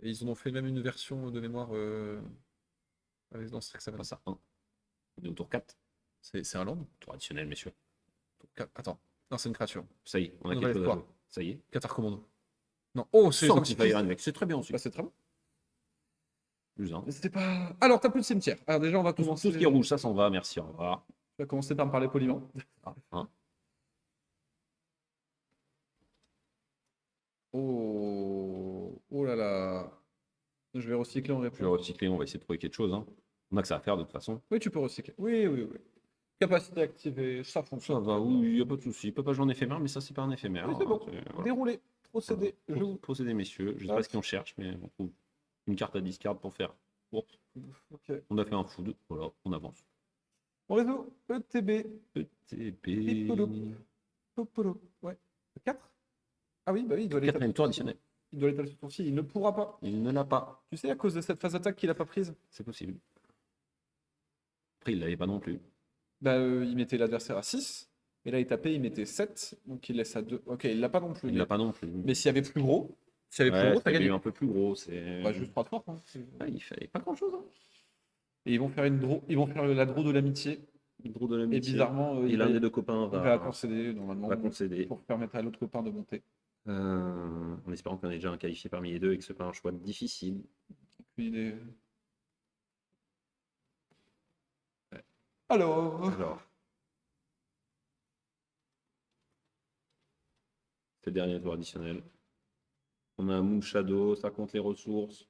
Et ils en ont fait même une version de mémoire dans ce truc que ça On s'appelle. passe à 1. On est au tour 4. C'est un land? Tour additionnel, messieurs. Tour 4. Attends. Non, c'est une créature. Ça y est, on a On quelque va chose à l'espoir. jouer. Ça y est. Qatar Commando. Non. Oh, c'est les Sanctify antiquistes. Iron Vex, c'est très bien aussi. Bah, c'est très bon. Plus un. Mais c'était pas. Alors, t'as plus de cimetière. Alors, déjà, on va Tout commencer. ce qui est rouge, ça s'en va, merci, au revoir. On va commencer par me parler poliment. Hein. Oh. Oh là là. Je vais recycler en Je vais réponse. recycler, on va essayer de trouver quelque chose. Hein. On a que ça à faire de toute façon. Oui, tu peux recycler. Oui, oui, oui. Capacité activée, ça Ça fonctionne. va, oui, il n'y a pas de souci. Il peut pas jouer en éphémère, mais ça, c'est pas un éphémère. Oui, c'est bon. Voilà. Déroulé. Procédé. Je vous. Procédez, messieurs. Je sais Hop. pas ce qu'on cherche, mais on trouve une carte à discard pour faire. Bon, Ok. on a fait un food. Voilà, on avance. Mon réseau, ETB. ETP. Pipolo. Popolo. Ouais. 4? Ah oui, bah oui, il doit l'étaler. Quatrième tour additionnel. Il doit l'étaler sur son fil. Il ne pourra pas. Il ne l'a pas. Tu sais, à cause de cette phase d'attaque qu'il a pas prise, C'est possible. Après, il l'avait pas non plus. bah, il mettait l'adversaire à 6. Et là, il tapait, il mettait 7. Donc il laisse à 2. Ok, il l'a pas non plus. Il l'a pas non plus. Mais s'il y avait plus gros, Ouais, t'as s'il y avait gagné. eu un peu plus gros, c'est. Bah, juste 3 de force. Hein. Ouais, il fallait pas grand-chose. Hein. Et ils vont faire une draw. Ils vont faire la draw de l'amitié. Le drôle de Et l'amitié. bizarrement, Et l'un des deux copains va concéder va normalement concéder. pour permettre à l'autre copain de monter. En espérant qu'on ait déjà un qualifié parmi les deux et que ce n'est pas un choix difficile. Puis Alors, c'est le dernier tour additionnel. On a un Moon Shadow, ça compte les ressources.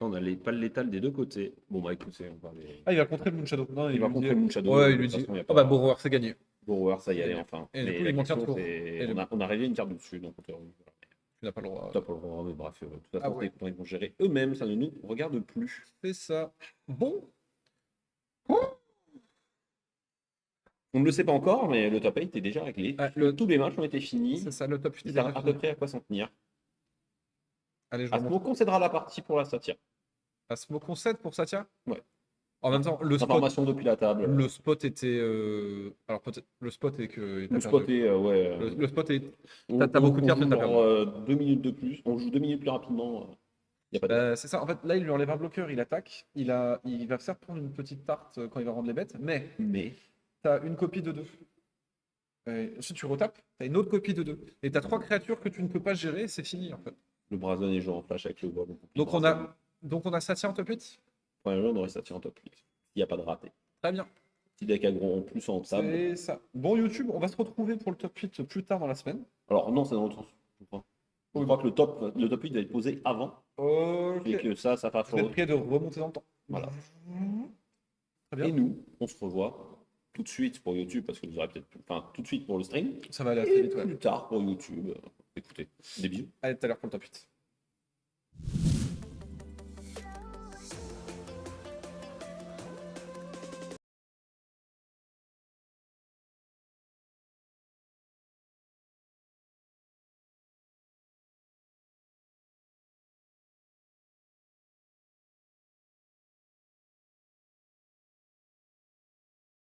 On a pas le létal des deux côtés. Bon, bah écoutez, on va aller. il va contrer le Moon Shadow. Non, Il va lui contrer dit- le Moon Shadow. Ouais, de il lui toute dit. façon, il y a Ah pas- bah, Borrower, c'est gagné. Borrower, ça y Et- allait enfin. et du Mais coup, la il maintient question, le tour. c'est- Et on a réglé une carte dessus, donc Tu n'as pas le droit. t'as pas le droit, mais bref, de toute façon, Ah ouais. les copains, ils vont gérer eux-mêmes, ça ne nous regarde plus. C'est ça. Bon, On ne le sait pas encore, mais le top 8 est déjà réglé. Ah, Tous les matchs ont été finis. c'est ça, le top 8 est Il a déjà à fini. peu près à quoi s'en tenir. Allez, je Asmo remonte. concédera la partie pour la Satya. Asmo concède pour Satya. Ouais. En même temps, le spot, Information depuis la table. le spot était. Alors, peut-être. Le spot est que. il t'a Le perdu. spot est, ouais. Le spot est. on- t'as beaucoup de on cartes, joue mais t'as genre, 2 minutes de plus. On joue 2 minutes plus rapidement. Il y a pas de. C'est ça, en fait, là, il lui enlève un bloqueur, il attaque. Il va certes prendre une petite tarte quand il va rendre les bêtes, mais Mais tu as une copie de 2. Ensuite, tu retapes, tu as une autre copie de 2. Et tu as 3 créatures que tu ne peux pas gérer, c'est fini en fait. le Brazen est joué en flash avec le bois. Donc on a Satya en top 8. Ouais, on aurait Satya en top 8. Il n'y a pas de raté. Très bien. Petit deck aggro en plus en table. C'est ça. Bon, YouTube, on va se retrouver pour le top 8 plus tard dans la semaine. Alors non, c'est dans l'autre sens, je crois. Je crois que le top 8 va être posé avant. Ok. Et que ça va Vous êtes prêts de remonter dans le temps. Voilà. Très bien. Et nous, on se revoit tout de suite pour YouTube, parce que vous aurez peut-être. Enfin, tout de suite pour le stream. Ça va aller assez Et vite, ouais. plus tard pour YouTube. Écoutez, des bisous. Allez, tout à l'heure pour le top 8.